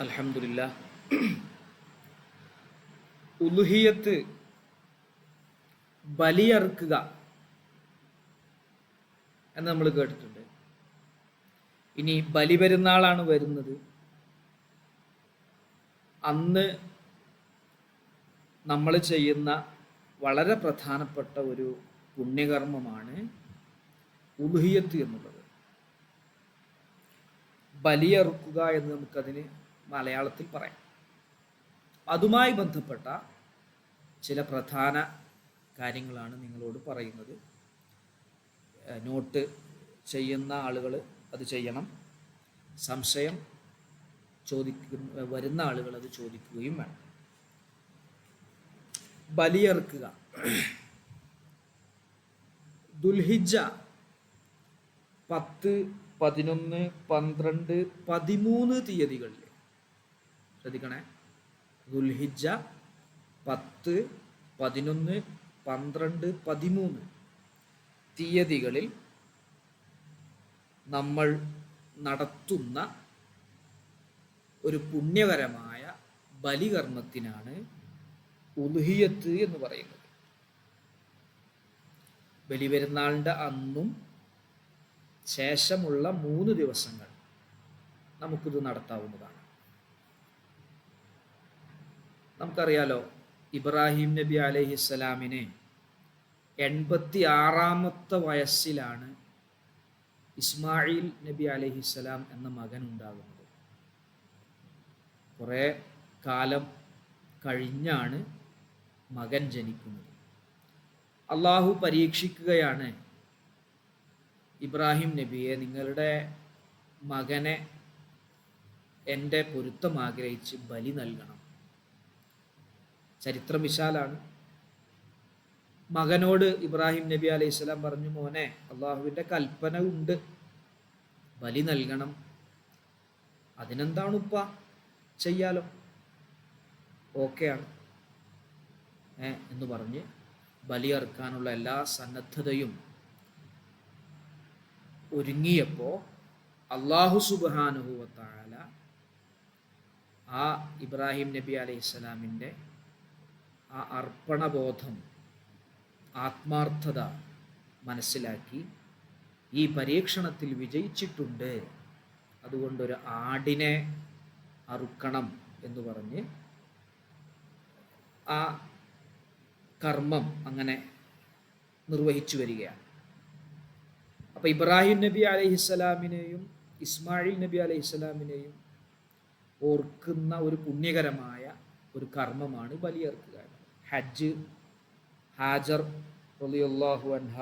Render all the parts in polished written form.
അൽഹംദുലില്ലാ. ഉലുഹിയത്ത് ബലിയറുക്കുക എന്ന് നമ്മൾ കേട്ടിട്ടുണ്ട്. ഇനി ബലി പെരുന്നാളാണ് വരുന്നത്. അന്ന് നമ്മൾ ചെയ്യുന്ന വളരെ പ്രധാനപ്പെട്ട ഒരു പുണ്യകർമ്മമാണ് ഉലുഹിയത്ത് എന്നുള്ളത്. ബലിയറുക്കുക എന്ന് നമുക്കതിന് മലയാളത്തിൽ പറയാം. അതുമായി ബന്ധപ്പെട്ട ചില പ്രധാന കാര്യങ്ങളാണ് നിങ്ങളോട് പറയുന്നത്. നോട്ട് ചെയ്യുന്ന ആളുകൾ അത് ചെയ്യണം. സംശയം വരുന്ന ആളുകൾ അത് ചോദിക്കുകയും വേണം. ബലിയറുക്കുക ദുൽഹിജ്ജ 10, 11, 12, 13 തീയതികളിൽ ശ്രദ്ധിക്കണേ. ദുൽഹിജ്ജ 10, 11, 12, 13 തീയതികളിൽ നമ്മൾ നടത്തുന്ന ഒരു പുണ്യകരമായ ബലികർമ്മത്തിനാണ് ഉലുഹിയത്ത് എന്ന് പറയുന്നത്. ബലിപെരുന്നാളിൻ്റെ അന്നും ശേഷമുള്ള 3 ദിവസങ്ങൾ നമുക്കിത് നടത്താവുന്നതാണ്. നമുക്കറിയാലോ, ഇബ്രാഹിം നബി അലൈഹിസ്സലാമിന് 86-ാമത്തെ വയസ്സിലാണ് ഇസ്മായിൽ നബി അലൈഹിസ്സലാം എന്ന മകൻ ഉണ്ടാകുന്നത്. കുറേ കാലം കഴിഞ്ഞാണ് മകൻ ജനിക്കുന്നത്. അള്ളാഹു പരീക്ഷിക്കുകയാണ് ഇബ്രാഹിം നബിയെ, നിങ്ങളുടെ മകനെ എൻ്റെ പൊരുത്തം ആഗ്രഹിച്ച് ബലി നൽകണം. ചരിത്രം വിശാലാണ്. മകനോട് ഇബ്രാഹിം നബി അലൈഹി സ്വലാം പറഞ്ഞു, മോനെ, അള്ളാഹുവിൻ്റെ കൽപ്പന ഉണ്ട്, ബലി നൽകണം. അതിനെന്താണ് ഉപ്പ, ചെയ്യാലോ, ഓക്കെയാണ് എന്ന് പറഞ്ഞ് ബലിയറുക്കാനുള്ള എല്ലാ സന്നദ്ധതയും ഒരുങ്ങിയപ്പോൾ അള്ളാഹു സുബ്ഹാനഹു വ തആല ആ ഇബ്രാഹിം നബി അലൈഹിസ്സലാമിൻ്റെ ആ അർപ്പണബോധം, ആത്മാർത്ഥത മനസ്സിലാക്കി ഈ പരീക്ഷണത്തിൽ വിജയിച്ചിട്ടുണ്ട്, അതുകൊണ്ടൊരു ആടിനെ അറുക്കണം എന്ന് പറഞ്ഞ് ആ കർമ്മം അങ്ങനെ നിർവഹിച്ചു വരികയാണ്. അപ്പോൾ ഇബ്രാഹിം നബി അലൈഹിസ്സലാമിനെയും ഇസ്മായിൽ നബി അലൈഹിസ്സലാമിനെയും ഓർക്കുന്ന ഒരു പുണ്യകരമായ ഒരു കർമ്മമാണ് ബലിയറുക്കുക. ഹജ്ജ്, ഹാജർ റളിയല്ലാഹു അൻഹ,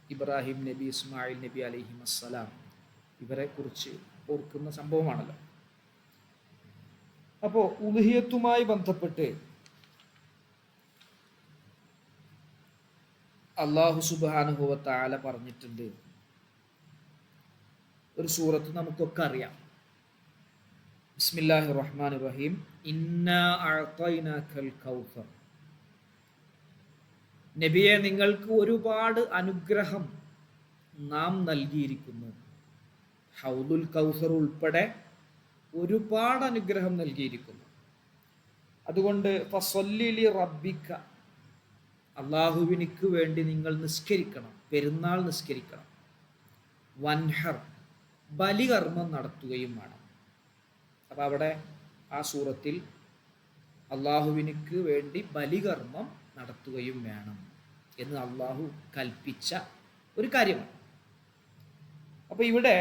ഇബ്രാഹിം നബി, ഇസ്മായിൽ നബി അലൈഹിമസ്സലാം, ഇവരെ കുറിച്ച് ഓർക്കുന്ന സംഭവമാണല്ലോ. അപ്പോൾ ഉലുഹിയത്തുമായി ബന്ധപ്പെട്ട് അല്ലാഹു സുബ്ഹാനഹു വ തആല പറഞ്ഞിട്ടുണ്ട്. ഒരു സൂറത്ത് നമുക്കൊക്കെ അറിയാം. ബിസ്മില്ലാഹിർ റഹ്മാനിർ റഹീം. ഇന്നാ അഅതൈനാകൽ കൗസർ. നബിയെ, നിങ്ങൾക്ക് ഒരുപാട് അനുഗ്രഹം നാം നൽകിയിരിക്കുന്നു. ഹൗദുൽ കൗസർ ഉൾപ്പെടെ ഒരുപാട് അനുഗ്രഹം നൽകിയിരിക്കുന്നു. അതുകൊണ്ട് ഫസല്ലി ലി റബ്ബിക, അള്ളാഹുവിനിക്ക് വേണ്ടി നിങ്ങൾ നിസ്കരിക്കണം, പെരുന്നാൾ നിസ്കരിക്കണം. വൻഹർ, ബലികർമ്മം നടത്തുകയും വേണം. അപ്പം അവിടെ ആ സൂറത്തിൽ അള്ളാഹുവിനിക്ക് വേണ്ടി ബലികർമ്മം നടത്തുകയും വേണം എന്ന് അള്ളാഹു കൽപ്പിച്ച ഒരു കാര്യമാണ്. അപ്പം ഇവിടെ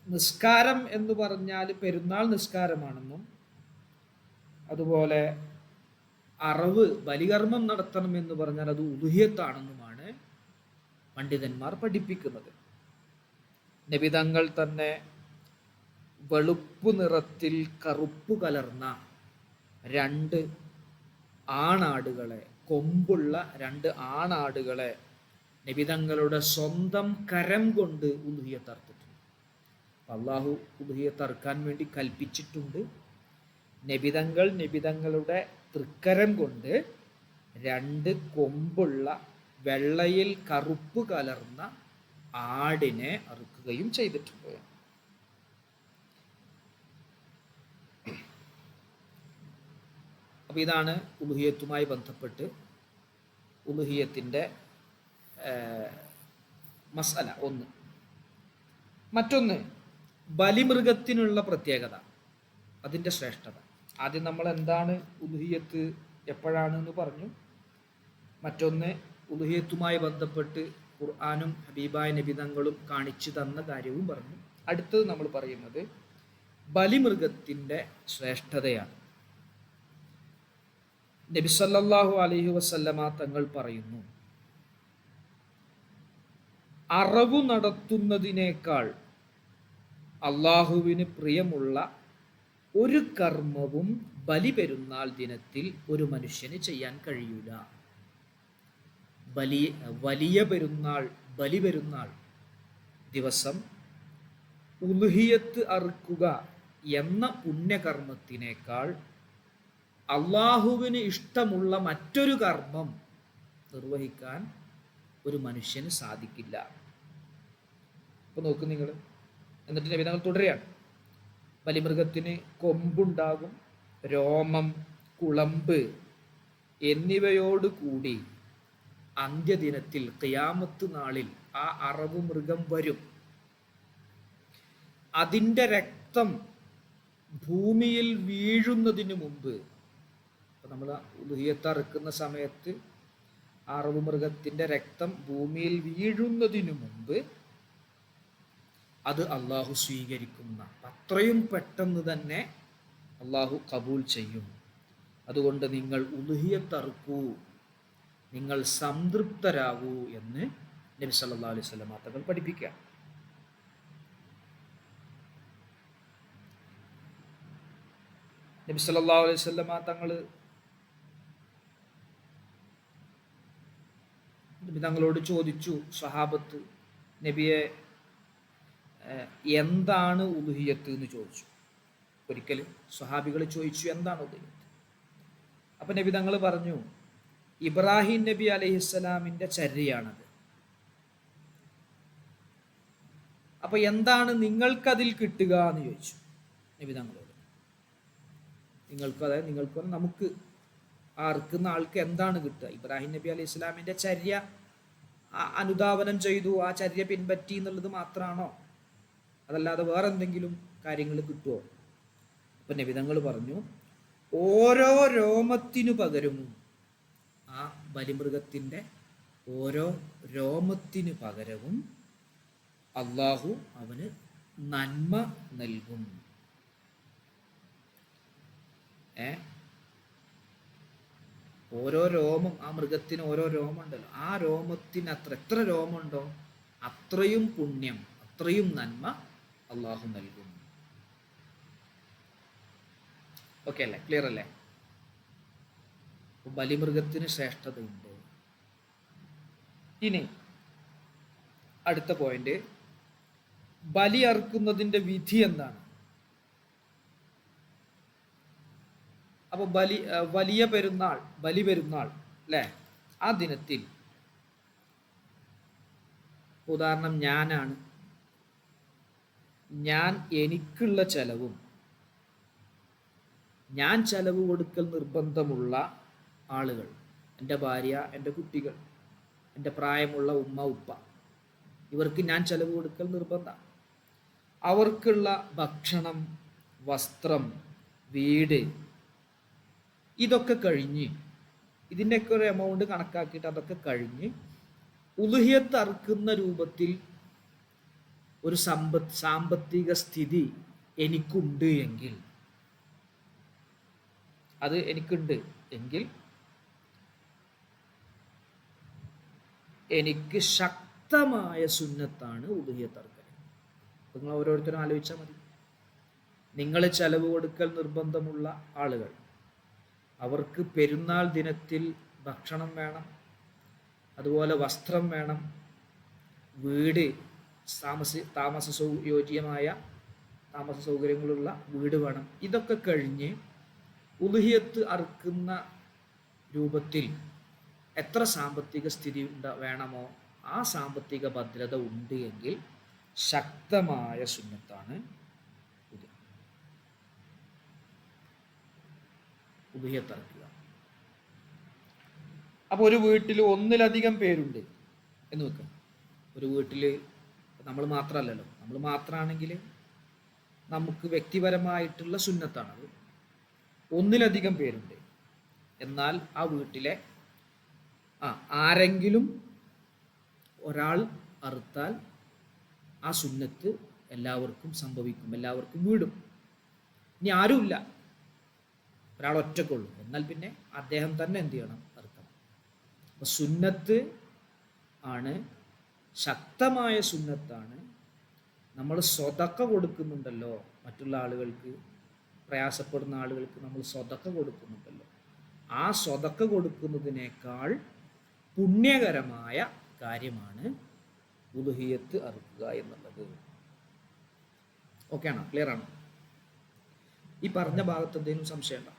നിസ്കാരം എന്ന് പറഞ്ഞാൽ പെരുന്നാൾ നിസ്കാരമാണെന്നും അതുപോലെ അറവ്, ബലികർമ്മം നടത്തണം എന്ന് പറഞ്ഞാൽ അത് ഉലുഹിയത്താണെന്നുമാണ് പണ്ഡിതന്മാർ പഠിപ്പിക്കുന്നത്. നബിതങ്ങൾ തന്നെ വെളുപ്പ് നിറത്തിൽ കറുപ്പ് കലർന്ന 2 ആണാടുകളെ, കൊമ്പുള്ള 2 ആണാടുകളെ നബിതങ്ങളുടെ സ്വന്തം കരം കൊണ്ട് ഉലുഹിയത്തറുത്തിട്ടുണ്ട്. അള്ളാഹു ഉലുഹിയത്തറുക്കാൻ വേണ്ടി കൽപ്പിച്ചിട്ടുണ്ട്. നബിതങ്ങളുടെ തൃക്കരം കൊണ്ട് 2 കൊമ്പുള്ള വെള്ളയിൽ കറുപ്പ് കലർന്ന ആടിനെ അറുക്കുകയും ചെയ്തിട്ടുണ്ട്. അപ്പോൾ ഇതാണ് ഉലുഹിയത്തുമായി ബന്ധപ്പെട്ട് ഉലുഹിയത്തിൻ്റെ മസ്അല ഒന്ന്. മറ്റൊന്ന് ബലിമൃഗത്തിനുള്ള പ്രത്യേകത, അതിൻ്റെ ശ്രേഷ്ഠത. ആദ്യം നമ്മൾ എന്താണ് ഉലുഹിയത്ത്, എപ്പോഴാണെന്ന് പറഞ്ഞു. മറ്റൊന്ന് ഉലുഹിയത്തുമായി ബന്ധപ്പെട്ട് ഖുർആനും ഹബീബായ നബിതങ്ങളും കാണിച്ചു തന്ന കാര്യവും പറഞ്ഞു. അടുത്തത് നമ്മൾ പറയുന്നത് ബലിമൃഗത്തിൻ്റെ ശ്രേഷ്ഠതയാണ്. നബി സല്ലല്ലാഹു അലൈഹി വസല്ലമ തങ്ങൾ പറയുന്നു, അറവു നടത്തുന്നതിനേക്കാൾ അള്ളാഹുവിന് പ്രിയമുള്ള ഒരു കർമ്മവും ബലിപെരുന്നാൾ ദിനത്തിൽ ഒരു മനുഷ്യന് ചെയ്യാൻ കഴിയൂല. വലിയ പെരുന്നാൾ, ബലിപെരുന്നാൾ ദിവസം ഉലുഹിയത്ത് അറുക്കുക എന്ന പുണ്യകർമ്മത്തിനേക്കാൾ അള്ളാഹുവിന് ഇഷ്ടമുള്ള മറ്റൊരു കർമ്മം നിർവഹിക്കാൻ ഒരു മനുഷ്യന് സാധിക്കില്ല. അപ്പൊ നോക്കൂ നിങ്ങൾ. എന്നിട്ട് നബി തങ്ങൾ തുടരുകയാണ്, ബലിമൃഗത്തിന് കൊമ്പുണ്ടാകും, രോമം, കുളമ്പ് എന്നിവയോട് കൂടി അന്ത്യദിനത്തിൽ ഖിയാമത്ത് നാളിൽ ആ അറവു മൃഗം വരും. അതിൻ്റെ രക്തം ഭൂമിയിൽ വീഴുന്നതിന് മുമ്പ്, നമ്മൾ ഉലുഹിയത്ത് അറുക്കുന്ന സമയത്ത് അറവു മൃഗത്തിൻ്റെ രക്തം ഭൂമിയിൽ വീഴുന്നതിന് മുമ്പ് അത് അള്ളാഹു സ്വീകരിക്കുന്ന, അത്രയും പെട്ടെന്ന് തന്നെ അള്ളാഹു കബൂൽ ചെയ്യും. അതുകൊണ്ട് നിങ്ങൾ ഉലുഹിയത്ത് അറുക്കൂ, നിങ്ങൾ സംതൃപ്തരാകൂ എന്ന് നബി സല്ലല്ലാഹു അലൈഹി വസല്ലം തങ്ങൾ പഠിപ്പിക്കുക. നബി സല്ലല്ലാഹു അലൈഹി വസല്ലം തങ്ങൾ തങ്ങളോട് ചോദിച്ചു, സ്വഹാബത്ത് നബിയെ എന്താണ് ഉലുഹിയത്ത് എന്ന് ചോദിച്ചു. ഒരിക്കൽ സ്വഹാബികൾ ചോദിച്ചു, എന്താണ് ഉലുഹിയത്ത്? അപ്പം നബി തങ്ങൾ പറഞ്ഞു, ഇബ്രാഹിം നബി അലൈഹിസ്സലാമിൻ്റെ ചര്യയാണത്. അപ്പൊ എന്താണ് നിങ്ങൾക്കതിൽ കിട്ടുക എന്ന് ചോദിച്ചു നബി തങ്ങളോട്. നിങ്ങൾക്ക് നമുക്ക് ആ അറുക്കുന്ന ആൾക്ക് എന്താണ് കിട്ടുക? ഇബ്രാഹിം നബി അലൈഹി ഇസ്ലാമിൻ്റെ ചര്യ അനുധാവനം ചെയ്തു, ആ ചര്യ പിൻപറ്റി എന്നുള്ളത് മാത്രമാണോ? അതല്ലാതെ വേറെ എന്തെങ്കിലും കാര്യങ്ങൾ കിട്ടുമോ? അപ്പൊ നബി തങ്ങൾ പറഞ്ഞു, ഓരോ രോമത്തിനു പകരവും, ആ ബലിമൃഗത്തിൻ്റെ ഓരോ രോമത്തിനു പകരവും അള്ളാഹു അവന് നന്മ നൽകും. ഓരോ രോമം, ആ മൃഗത്തിന് ഓരോ രോമം ഉണ്ടല്ലോ, ആ രോമത്തിന് എത്ര രോമമുണ്ടോ അത്രയും പുണ്യം, അത്രയും നന്മ അള്ളാഹു നൽകും. ഓക്കെ അല്ലേ? ക്ലിയർ അല്ലേ? ബലിമൃഗത്തിന് ശ്രേഷ്ഠതയുണ്ട്. ഇനി അടുത്ത പോയിന്റ്, ബലി അറുക്കുന്നതിൻ്റെ വിധി എന്താണ്? അപ്പൊ വലിയ പെരുന്നാൾ, ബലി പെരുന്നാൾ അല്ലേ, ആ ദിനത്തിൽ ഉദാഹരണം ഞാൻ എനിക്കുള്ള ചെലവും ഞാൻ ചെലവ് കൊടുക്കൽ നിർബന്ധമുള്ള ആളുകൾ, എൻ്റെ ഭാര്യ, എൻ്റെ കുട്ടികൾ, എൻ്റെ പ്രായമുള്ള ഉമ്മ ഉപ്പ, ഇവർക്ക് ഞാൻ ചെലവ് കൊടുക്കൽ നിർബന്ധമാണ്. അവർക്കുള്ള ഭക്ഷണം, വസ്ത്രം, വീട്, ഇതൊക്കെ കഴിഞ്ഞ്, ഇതിൻ്റെയൊക്കെ ഒരു എമൗണ്ട് കണക്കാക്കിയിട്ട് അതൊക്കെ കഴിഞ്ഞ് ഉലുഹിയത്ത് അറുക്കുന്ന രൂപത്തിൽ ഒരു സാമ്പത്തിക സ്ഥിതി എനിക്കുണ്ട് എങ്കിൽ, അത് എനിക്കുണ്ട് എങ്കിൽ എനിക്ക് ശക്തമായ സുന്നത്താണ് ഉലുഹിയത്ത് അറുക്കൽ. നിങ്ങൾ ഓരോരുത്തരും ആലോചിച്ചാൽ മതി. നിങ്ങൾ ചെലവ് കൊടുക്കൽ നിർബന്ധമുള്ള ആളുകൾ, അവർക്ക് പെരുന്നാൾ ദിനത്തിൽ ഭക്ഷണം വേണം, അതുപോലെ വസ്ത്രം വേണം, വീട്, യോജ്യമായ താമസ സൗകര്യങ്ങളുള്ള വീട് വേണം. ഇതൊക്കെ കഴിഞ്ഞ് ഉലുഹിയത്ത് അറുക്കുന്ന രൂപത്തിൽ എത്ര സാമ്പത്തിക സ്ഥിതി വേണമോ ആ സാമ്പത്തിക ഭദ്രത ഉണ്ട് എങ്കിൽ ശക്തമായ സുന്നത്താണ് ഉലുഹിയത്ത് അറുക്കുക. അപ്പോൾ ഒരു വീട്ടിൽ ഒന്നിലധികം പേരുണ്ട് എന്ന് വെക്കാം. ഒരു വീട്ടിൽ നമ്മൾ മാത്രമല്ലല്ലോ, നമ്മൾ മാത്രമാണെങ്കിൽ നമുക്ക് വ്യക്തിപരമായിട്ടുള്ള സുന്നത്താണത്. ഒന്നിലധികം പേരുണ്ട്, എന്നാൽ ആ വീട്ടിലെ ആരെങ്കിലും ഒരാൾ അറുത്താൽ ആ സുന്നത്ത് എല്ലാവർക്കും സംഭവിക്കും, എല്ലാവർക്കും വീടും. ഇനി ആരുമില്ല, ഒരാൾ ഒറ്റക്കുള്ളൂ, എന്നാൽ പിന്നെ അദ്ദേഹം തന്നെ എന്ത് ചെയ്യണം? അറുക്കണം. അപ്പം സുന്നത്ത് ആണ്, ശക്തമായ സുന്നത്താണ്. നമ്മൾ സ്വതക്ക കൊടുക്കുന്നുണ്ടല്ലോ, മറ്റുള്ള ആളുകൾക്ക്, പ്രയാസപ്പെടുന്ന ആളുകൾക്ക് നമ്മൾ സ്വതക്ക കൊടുക്കുന്നുണ്ടല്ലോ, ആ സ്വതക്ക കൊടുക്കുന്നതിനേക്കാൾ പുണ്യകരമായ കാര്യമാണ് ഉദ്ഹിയ്യത്ത് അറുക്കുക എന്നുള്ളത്. ഓക്കെ ആണോ? ക്ലിയർ ആണോ? ഈ പറഞ്ഞ ഭാഗത്ത് എന്തെങ്കിലും സംശയം ഉണ്ടോ?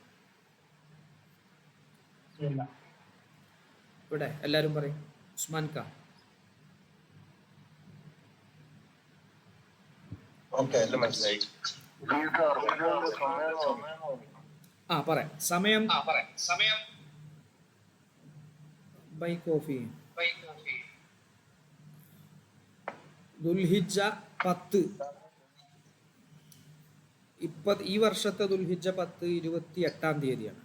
ഇവിടെ എല്ലാവരും പറയും. ഉസ്മാൻ ഖാൻ പറയാം. സമയം ബൈ കോഫി. ദുൽഹിജ്ജ 10. ഈ വർഷത്തെ ദുൽഹിജ്ജ 10 28-ാം തീയതിയാണ്.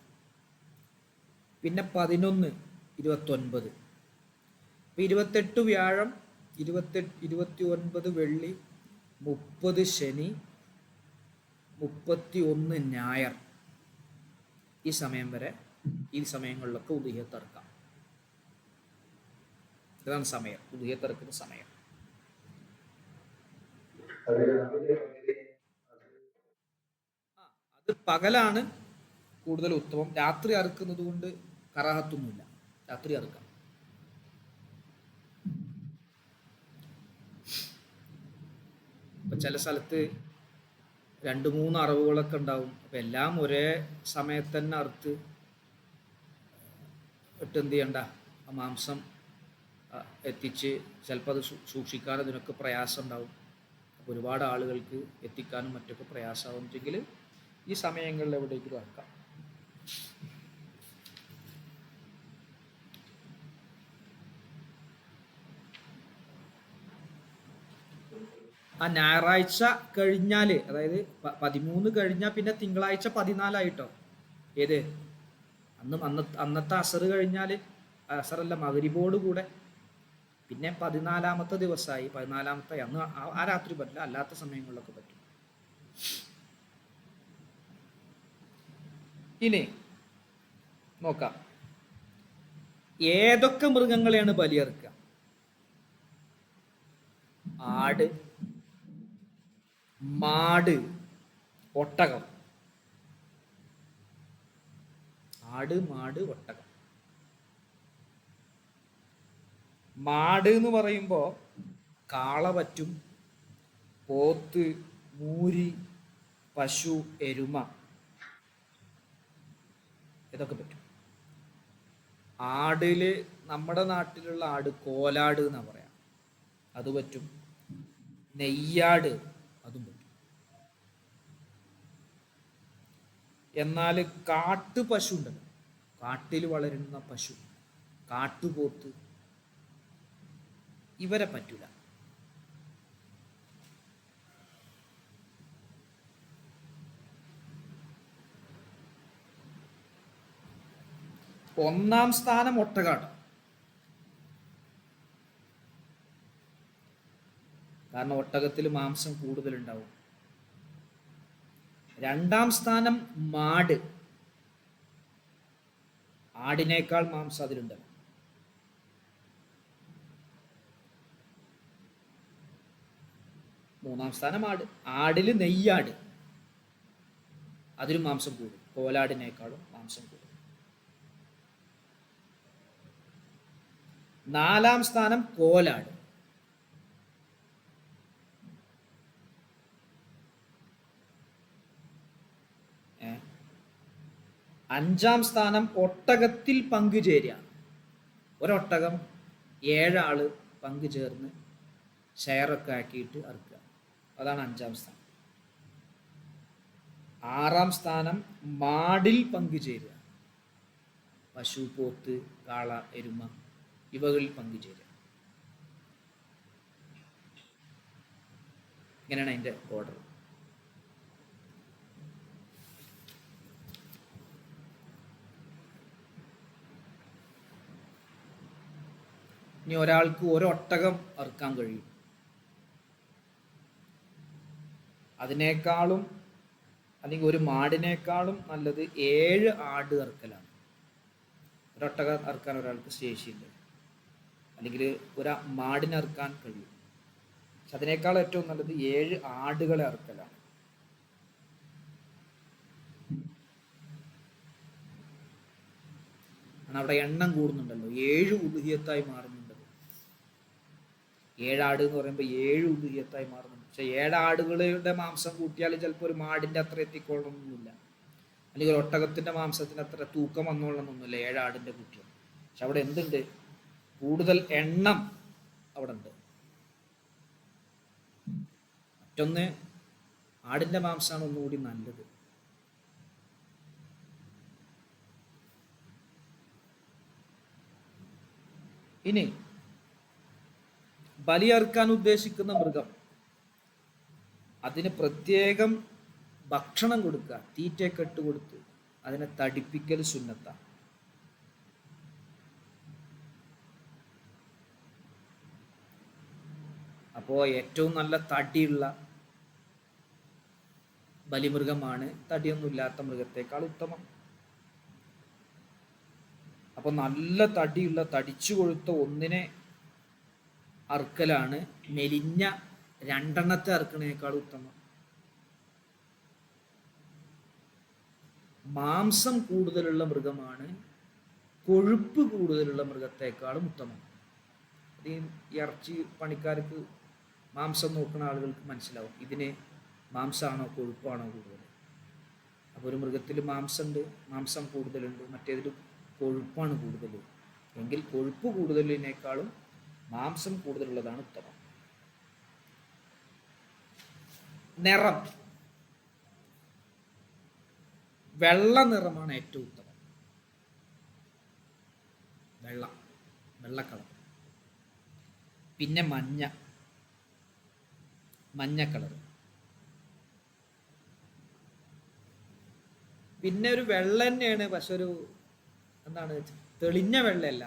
പിന്നെ 11 29, 28 വ്യാഴം, 29 വെള്ളി, 30 ശനി, 31 ഞായർ. ഈ സമയം വരെ, ഈ സമയങ്ങളിലൊക്കെ ഉദ്ഹിയ്യത്ത് അറുക്കാം. ഇതാണ് സമയം, ഉദ്ഹിയ്യത്ത് അറുക്കുന്ന സമയം. അത് പകലാണ് കൂടുതൽ ഉത്തമം. രാത്രി അറുക്കുന്നത് കൊണ്ട് കറാഹത്തൊന്നുമില്ല, രാത്രി അറുക്കാം. ഇപ്പം ചില സ്ഥലത്ത് 2-3 അറവുകളൊക്കെ ഉണ്ടാവും. അപ്പം എല്ലാം ഒരേ സമയത്ത് തന്നെ അറുത്ത് ഇട്ട് എന്ത് ചെയ്യണ്ട, ആ മാംസം എത്തിച്ച് ചിലപ്പോൾ അത് സൂക്ഷിക്കാൻ അതിനൊക്കെ പ്രയാസം ഉണ്ടാവും. അപ്പോൾ ഒരുപാട് ആളുകൾക്ക് എത്തിക്കാനും മറ്റൊക്കെ പ്രയാസമാവുമെങ്കിൽ ഈ സമയങ്ങളിൽ എവിടേക്കും ആക്കാം. ആ ഞായറാഴ്ച കഴിഞ്ഞാൽ, അതായത് 13 കഴിഞ്ഞാൽ പിന്നെ തിങ്കളാഴ്ച 14 ഏത് അന്നത്തെ അസർ കഴിഞ്ഞാൽ, അസറല്ല മഗ്‌രിബോട് കൂടെ പിന്നെ 14-ാമത്തെ ദിവസമായി. 14-ാമത്തെ അന്ന് ആ രാത്രി പറ്റില്ല, അല്ലാത്ത സമയങ്ങളിലൊക്കെ പറ്റും. ഇനി നോക്കാം, ഏതൊക്കെ മൃഗങ്ങളെയാണ് ബലിയറുക്കുക? ആട്, മാട്, ഒട്ടകം. ആട്, മാട്, ഒട്ടകം. മാട് എന്ന് പറയുമ്പോൾ കാള പറ്റും, പോത്ത്, മൂരി, പശു, എരുമ, ഇതൊക്കെ പറ്റും. ആടില് നമ്മുടെ നാട്ടിലുള്ള ആട് കോലാട് എന്നാണ് പറയാം, അത് പറ്റും. നെയ്യാട്, അതും പറ്റും. എന്നാൽ കാട്ടു പശു ഉണ്ടല്ലോ, കാട്ടിൽ വളരുന്ന പശു, കാട്ടുപോത്ത്, ഇവരെ പറ്റൂല. ഒന്നാം സ്ഥാനം ഒട്ടകാണ്. കാരണം ഒട്ടകത്തിൽ മാംസം കൂടുതലുണ്ടാവും. രണ്ടാം സ്ഥാനം മാട്, ആടിനേക്കാൾ മാംസം അതിലുണ്ടാവും. മൂന്നാം സ്ഥാനം ആട്. ആടിൽ നെയ്യാട്, അതിലും മാംസം കൂടും, കോലാടിനേക്കാളും മാംസം കൂടും. 4-ാം സ്ഥാനം കോലാട്. 5-ാം സ്ഥാനം ഒട്ടകത്തിൽ പങ്കുചേരുക. ഒരൊട്ടകം 7 ആള് പങ്കു ചേർന്ന് ഷെയറൊക്കെ ആക്കിയിട്ട് അറുക്കുക, അതാണ് 5-ാം സ്ഥാനം. 6-ാം സ്ഥാനം മാടിൽ പങ്കുചേരുക. പശു, പോത്ത്, കാള, എരുമ ഇവകളിൽ പങ്കുചേരുക. ഇങ്ങനെയാണ് അതിൻ്റെ ഓർഡർ. ഇനി ഒരാൾക്ക് ഒരൊട്ടകം അറുക്കാൻ കഴിയും. അതിനേക്കാളും അല്ലെങ്കിൽ ഒരു മാടിനേക്കാളും നല്ലത് 7 ആട് അറുക്കലാണ്. ഒരൊട്ടകം അറുക്കാൻ ഒരാൾക്ക് ശേഷിയില്ല, അല്ലെങ്കിൽ ഒരു മാടിനെ അറുക്കാൻ കഴിയും. പക്ഷെ അതിനേക്കാൾ ഏറ്റവും നല്ലത് 7 ആടുകളെ അറുക്കലാണ്. അവിടെ എണ്ണം കൂടുന്നുണ്ടല്ലോ, 7 ഉദുഹിയത്തായി മാറുന്നുണ്ട്. 7 ആട് എന്ന് പറയുമ്പോൾ 7 ഉദുഹിയത്തായി മാറുന്നുണ്ട്. പക്ഷെ 7 ആടുകളുടെ മാംസം കൂട്ടിയാൽ ചിലപ്പോൾ ഒരു മാടിൻ്റെ അത്ര എത്തിക്കൊള്ളണമെന്നില്ല, അല്ലെങ്കിൽ ഒരു ഒട്ടകത്തിൻ്റെ മാംസത്തിന് അത്ര തൂക്കം വന്നോളണമെന്നൊന്നുമില്ല 7 ആടിൻ്റെ കൂട്ടിയാൽ. പക്ഷെ അവിടെ എന്തുണ്ട്? കൂടുതൽ എണ്ണം അവിടെ ഉണ്ട്. മറ്റൊന്ന്, ആടിൻ്റെ മാംസമാണ് ഒന്നുകൂടി നല്ലത്. ഇനി ബലിയറുക്കാൻ ഉദ്ദേശിക്കുന്ന മൃഗം, അതിന് പ്രത്യേകം ഭക്ഷണം കൊടുക്കുക, തീറ്റയൊക്കെ ഇട്ട് കൊടുത്ത് അതിനെ തടിപ്പിക്കൽ സുന്നത്താണ്. അപ്പോൾ ഏറ്റവും നല്ല തടിയുള്ള ബലിമൃഗമാണ് തടിയൊന്നുമില്ലാത്ത മൃഗത്തേക്കാൾ ഉത്തമം. അപ്പോൾ നല്ല തടിയുള്ള, തടിച്ചു കൊഴുത്ത ഒന്നിനെ അറുക്കലാണ് മെലിഞ്ഞ 2 എണ്ണത്തെ അറുക്കണേക്കാൾ ഉത്തമം. മാംസം കൂടുതലുള്ള മൃഗമാണ് കൊഴുപ്പ് കൂടുതലുള്ള മൃഗത്തെക്കാളും ഉത്തമം. അത് ഈ ഇറച്ചി പണിക്കാർക്ക്, മാംസം നോക്കുന്ന ആളുകൾക്ക് മനസ്സിലാവും ഇതിന് മാംസമാണോ കൊഴുപ്പാണോ കൂടുതൽ. അപ്പോൾ ഒരു മൃഗത്തിൽ മാംസമുണ്ട്, മാംസം കൂടുതലുണ്ട്, മറ്റേതിൽ കൊഴുപ്പാണ് കൂടുതൽ എങ്കിൽ കൊഴുപ്പ് കൂടുതലിനേക്കാളും മാംസം കൂടുതലുള്ളതാണ് ഉത്തമം. നിറം, വെള്ള നിറമാണ് ഏറ്റവും ഉത്തമം. വെള്ള കളർ. പിന്നെ മഞ്ഞ കളർ. പിന്നെ ഒരു വെള്ള തന്നെയാണ്, പക്ഷെ ഒരു എന്താണ്, തെളിഞ്ഞ വെള്ളയല്ല,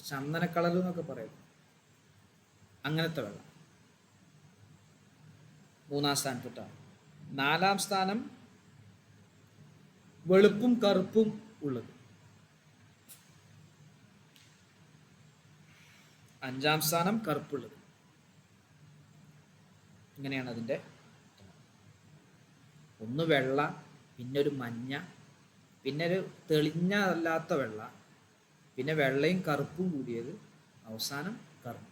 ചന്ദന കളർ എന്നൊക്കെ പറയും, അങ്ങനത്തെ വെള്ളം 3-ാം സ്ഥാനത്തിട്ടാണ്. 4-ാം സ്ഥാനം വെളുപ്പും കറുപ്പും ഉള്ളത്. 5-ാം സ്ഥാനം കറുപ്പുള്ളത്. ഇങ്ങനെയാണ് അതിൻ്റെ. ഒന്ന് വെള്ള, പിന്നെ ഒരു മഞ്ഞ, പിന്നെ ഒരു തെളിഞ്ഞല്ലാത്ത വെള്ള, പിന്നെ വെള്ളയും കറുപ്പും കൂടിയത്, അവസാനം കറുപ്പ്.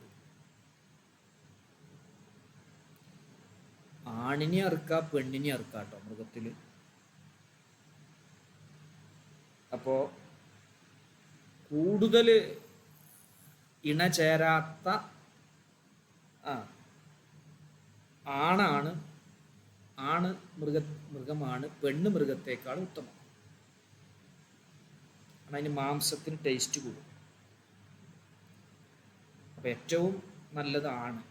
ആണിനെ അറുക്കുക, പെണ്ണിനെ അറുക്കുക കേട്ടോ മൃഗത്തിൽ. അപ്പോൾ കൂടുതൽ ഇണചേരാത്ത മൃഗമാണ് പെണ്ണ് മൃഗത്തേക്കാൾ ഉത്തമം. അതിന് മാംസത്തിന് ടേസ്റ്റ് കൂടും. അപ്പം ഏറ്റവും നല്ലത് ആണ്,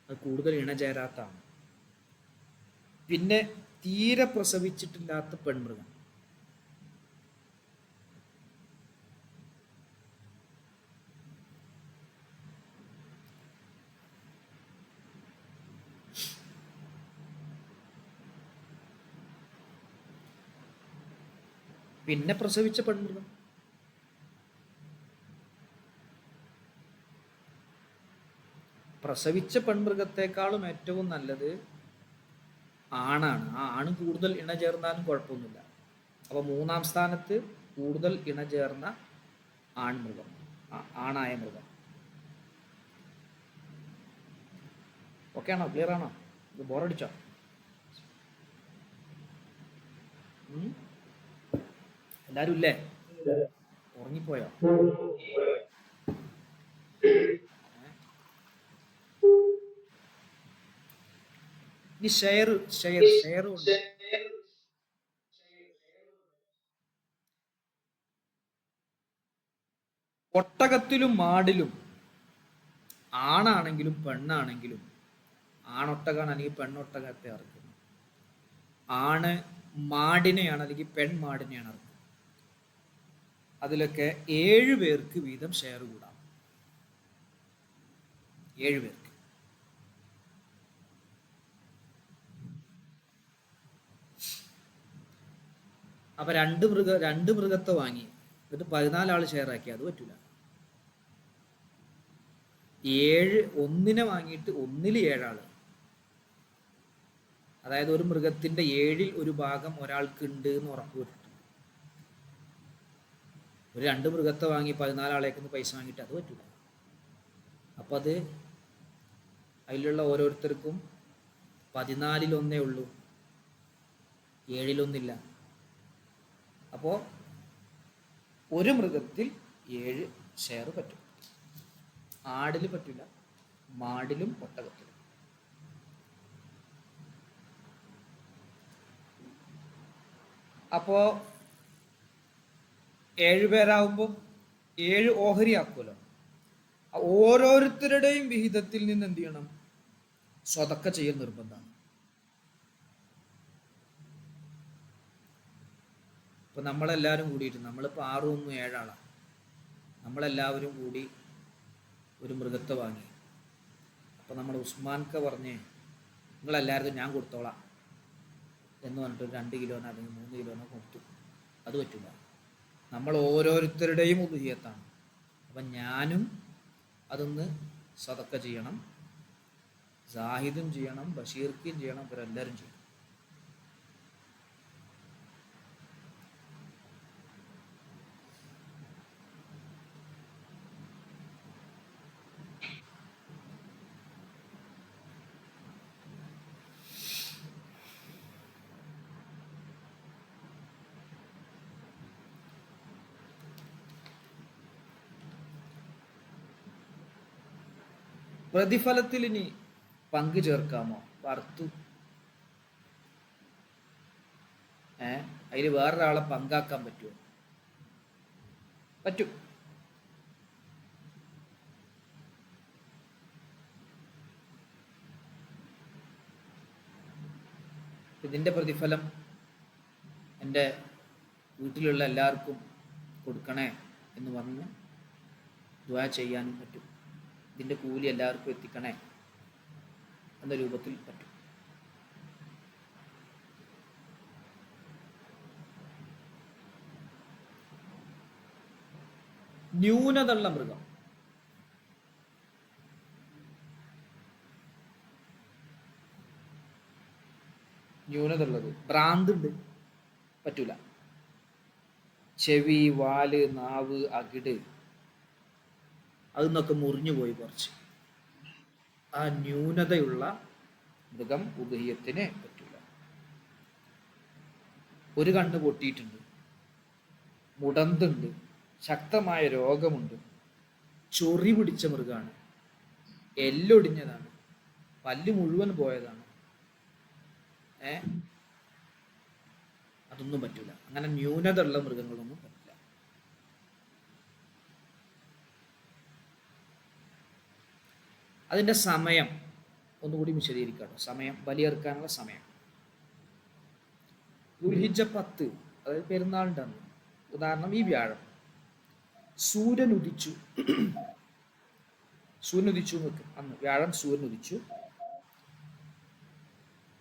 അത് കൂടുതൽ ഇണചേരാത്താണ്. പിന്നെ തീരെ പ്രസവിച്ചിട്ടില്ലാത്ത പെൺമൃഗം. പിന്നെ പ്രസവിച്ച പെൺമൃഗം. പ്രസവിച്ച പെൺമൃഗത്തെക്കാളും ഏറ്റവും നല്ലത് ആണാണ്. ആ ആണ് കൂടുതൽ ഇണ ചേർന്നാലും കുഴപ്പമൊന്നുമില്ല. അപ്പോൾ 3-ാം സ്ഥാനത്ത് കൂടുതൽ ഇണ ചേർന്ന ആൺമൃഗം, ആണായ മൃഗം. ഓക്കെ ആണോ? ക്ലിയർ ആണോ? ഇത് ബോറടിച്ചോ? എല്ലാരും ഇല്ലേ? ഉറങ്ങിപ്പോയോ? ഇനി ഷെയർ ഉണ്ട്. ഒട്ടകത്തിലും മാടിലും ആണാണെങ്കിലും പെണ്ണാണെങ്കിലും, ആണൊട്ടകാണ് അല്ലെങ്കിൽ പെണ്ണൊട്ടകത്തെ അറുക്കുന്നത്, ആണ് മാടിനെയാണ് അല്ലെങ്കിൽ പെൺമാടിനെയാണ് അറുക്കുന്നത്, അതിലൊക്കെ 7 പേർക്ക് വീതം ഷെയർ കൂടാം. 7 പേർക്ക്. അപ്പൊ രണ്ട് മൃഗത്തെ വാങ്ങി എന്നിട്ട് 14 ആള് ഷെയർ ആക്കി, അത് പറ്റൂല. 1 വാങ്ങിയിട്ട് 1 7 ആള്, അതായത് ഒരു മൃഗത്തിന്റെ 7 ഒരു ഭാഗം ഒരാൾക്ക് ഉണ്ട് എന്ന് ഉറപ്പ് വരുത്തും. ഒരു 2 മൃഗത്തെ വാങ്ങി 14 ആളേക്കൊന്ന് പൈസ വാങ്ങിയിട്ട് അത് പറ്റൂല. അപ്പൊ അത് അതിലുള്ള ഓരോരുത്തർക്കും 14 ഉള്ളൂ, 7 അപ്പോ ഒരു മൃഗത്തിൽ 7 ഷെയർ പറ്റും. ആടിൽ പറ്റില്ല, മാടിലും ഒട്ടകത്തിലും. അപ്പോ 7 പേരാകുമ്പോൾ 7 ഓഹരി ആക്കുമല്ലോ. ഓരോരുത്തരുടെയും വിഹിതത്തിൽ നിന്ന് എന്ത് ചെയ്യണം? സ്വതക്ക ചെയ്യൽ നിർബന്ധമാണ്. ഇപ്പൊ നമ്മളെല്ലാവരും കൂടിയിട്ട്, നമ്മളിപ്പോൾ 6 1 7 ആളാണ്, നമ്മളെല്ലാവരും കൂടി ഒരു മൃഗത്തെ വാങ്ങി. അപ്പൊ നമ്മൾ ഉസ്മാൻക്ക പറഞ്ഞ് നിങ്ങളെല്ലാവരും ഞാൻ കൊടുത്തോളാം എന്ന് പറഞ്ഞിട്ട് 2 കിലോനോ അല്ലെങ്കിൽ 3 കിലോനോ കൊടുത്തു, അത് പറ്റില്ല. നമ്മൾ ഓരോരുത്തരുടെയും ഉദ്ഹിയത്താണ്. അപ്പം ഞാനും അതൊന്ന് സദക്ക ചെയ്യണം, സാഹിദും ചെയ്യണം, ബഷീർക്കും ചെയ്യണം, ഇവരെല്ലാവരും ചെയ്യണം. പ്രതിഫലത്തിൽ ഇനി പങ്കു ചേർക്കാമോ? അർത്തു അതിൽ വേറൊരാളെ പങ്കാക്കാൻ പറ്റുമോ? പറ്റും. ഇതിൻ്റെ പ്രതിഫലം എൻ്റെ വീട്ടിലുള്ള എല്ലാവർക്കും കൊടുക്കണേ എന്ന് പറഞ്ഞ് ദുആ ചെയ്യാനും പറ്റും. ഇതിൻ്റെ കൂലി എല്ലാവർക്കും എത്തിക്കണേ എന്ന രൂപത്തിൽ പറ്റും. ന്യൂനതയുള്ള മൃഗം, ന്യൂനതയുള്ളത്, ഭ്രാന്തുണ്ട്, പറ്റൂല. ചെവി, വാല്, നാവ്, അകിട് അതിന്നൊക്കെ മുറിഞ്ഞു പോയി കുറച്ച്, ആ ന്യൂനതയുള്ള മൃഗം ഉദയത്തിന് പറ്റൂല. ഒരു കണ്ണ് പൊട്ടിയിട്ടുണ്ട്, മുടന്തുണ്ട്, ശക്തമായ രോഗമുണ്ട്, ചൊറി പിടിച്ച മൃഗമാണ്, എല്ലൊടിഞ്ഞതാണ്, പല്ല് മുഴുവൻ പോയതാണ്, അതൊന്നും പറ്റൂല. അങ്ങനെ ന്യൂനത ഉള്ള മൃഗങ്ങളൊന്നും പറ്റില്ല. അതിൻ്റെ സമയം ഒന്നുകൂടി വിശദീകരിക്കാട്ടോ. സമയം, ബലിയെറുക്കാനുള്ള സമയം ദുൽഹിജ്ജ 10, അതായത് പെരുന്നാളിൻ്റെ അന്ന്. ഉദാഹരണം ഈ വ്യാഴം സൂര്യൻ ഉദിച്ചു നിൽക്കും അന്ന് വ്യാഴം സൂര്യൻ ഉദിച്ചു,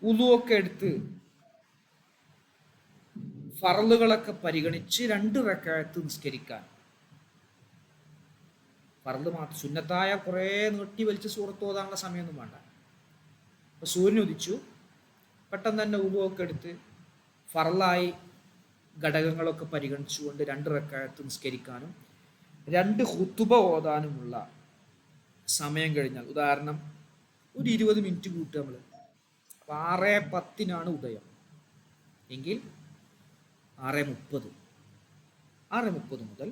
ഉളുവൊക്കെ എടുത്ത് ഫർളുകളൊക്കെ പരിഗണിച്ച് 2 റക്അത്ത് നിസ്കരിക്കാൻ. ഫർള് മാത്രം, സുന്നത്തായ കുറേ നീട്ടി വലിച്ച് സൂറത്ത് ഓതാനുള്ള സമയമൊന്നും വേണ്ട. അപ്പൊ സൂര്യൻ ഉദിച്ചു, പെട്ടെന്ന് തന്നെ ഉളുവൊക്കെ എടുത്ത് ഫർളായി ഘടകങ്ങളൊക്കെ പരിഗണിച്ചുകൊണ്ട് 2 റക്അത്ത് നിസ്കരിക്കാനും 2 ഖുതുബ ഓതാനുമുള്ള സമയം കഴിഞ്ഞാൽ, ഉദാഹരണം ഒരു 20 മിനിറ്റ് കൂട്ടുക നമ്മൾ. 6:10 ഉദയം എങ്കിൽ 6:30 മുതൽ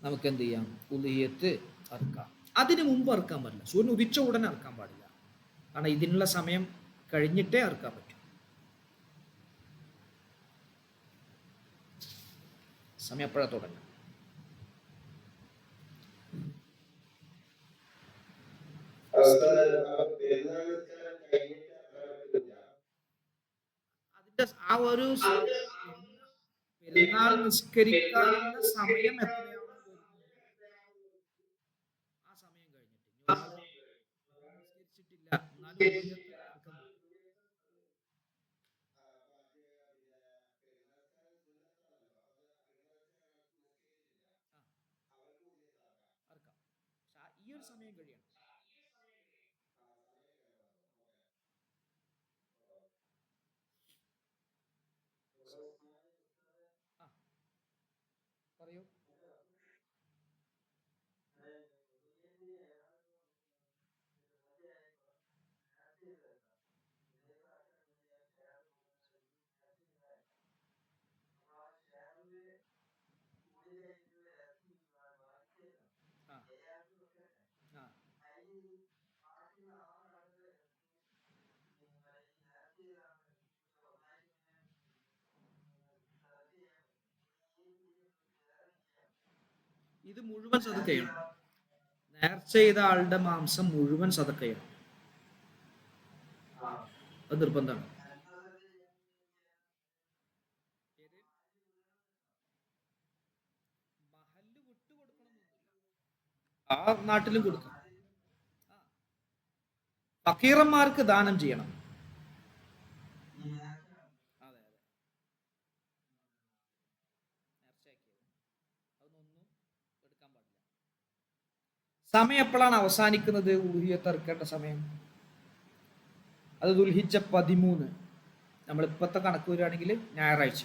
നമുക്ക് എന്ത് ചെയ്യാം? ഉളിയത്ത് അറുക്കാം. അതിന് മുമ്പ് അറുക്കാൻ പാടില്ല, സൂര്യൻ ഉദിച്ച ഉടനെ അറുക്കാൻ പാടില്ല. കാരണം ഇതിനുള്ള സമയം കഴിഞ്ഞിട്ടേ അറുക്കാൻ പറ്റും. സമയം എപ്പോഴാണ് തുടങ്ങുക? ആ ഒരു പെരുന്നാൾ നിസ്കരിക്കാനുള്ള സമയം എത്രയാണോ വരുന്നത് ആ സമയം കഴിഞ്ഞിട്ട് ഇനി ഒരാള് നിസ്കരിച്ചിട്ടില്ല എന്നാലും ഉദഹിയത്ത് അറക്കാൻ പറ്റും. ആ, അറക്കാം. പക്ഷെ ഈ ഒരു സമയം കഴിയണം. ആ, പറയൂ. ആ, ആ. ഇത് മുഴുവൻ സദക്കയാണ്. നേർച്ച ചെയ്ത ആളുടെ മാംസം മുഴുവൻ സദക്കയാണ്. അത് നിർബന്ധമാണ്. ഏത് മഹല്ല് വിട്ടു കൊടുക്കണമെന്നൊന്നുമില്ല. ആ നാട്ടിലും കൊടുക്കാം. ആ, ഫക്കീറന്മാർക്ക് ദാനം ചെയ്യണം. അതെ അതെ, നേർച്ചയാക്കിയത് അതൊന്നും എടുക്കാൻ പാടില്ല. സമയം എപ്പോഴാണ് അവസാനിക്കുന്നത് ഉലുഹിയത്ത് അറുക്കേണ്ട സമയം? അത് ദുൽഹിജ്ജ 13. നമ്മൾ ഇപ്പോഴത്തെ കണക്ക് വരികയാണെങ്കിൽ ഞായറാഴ്ച.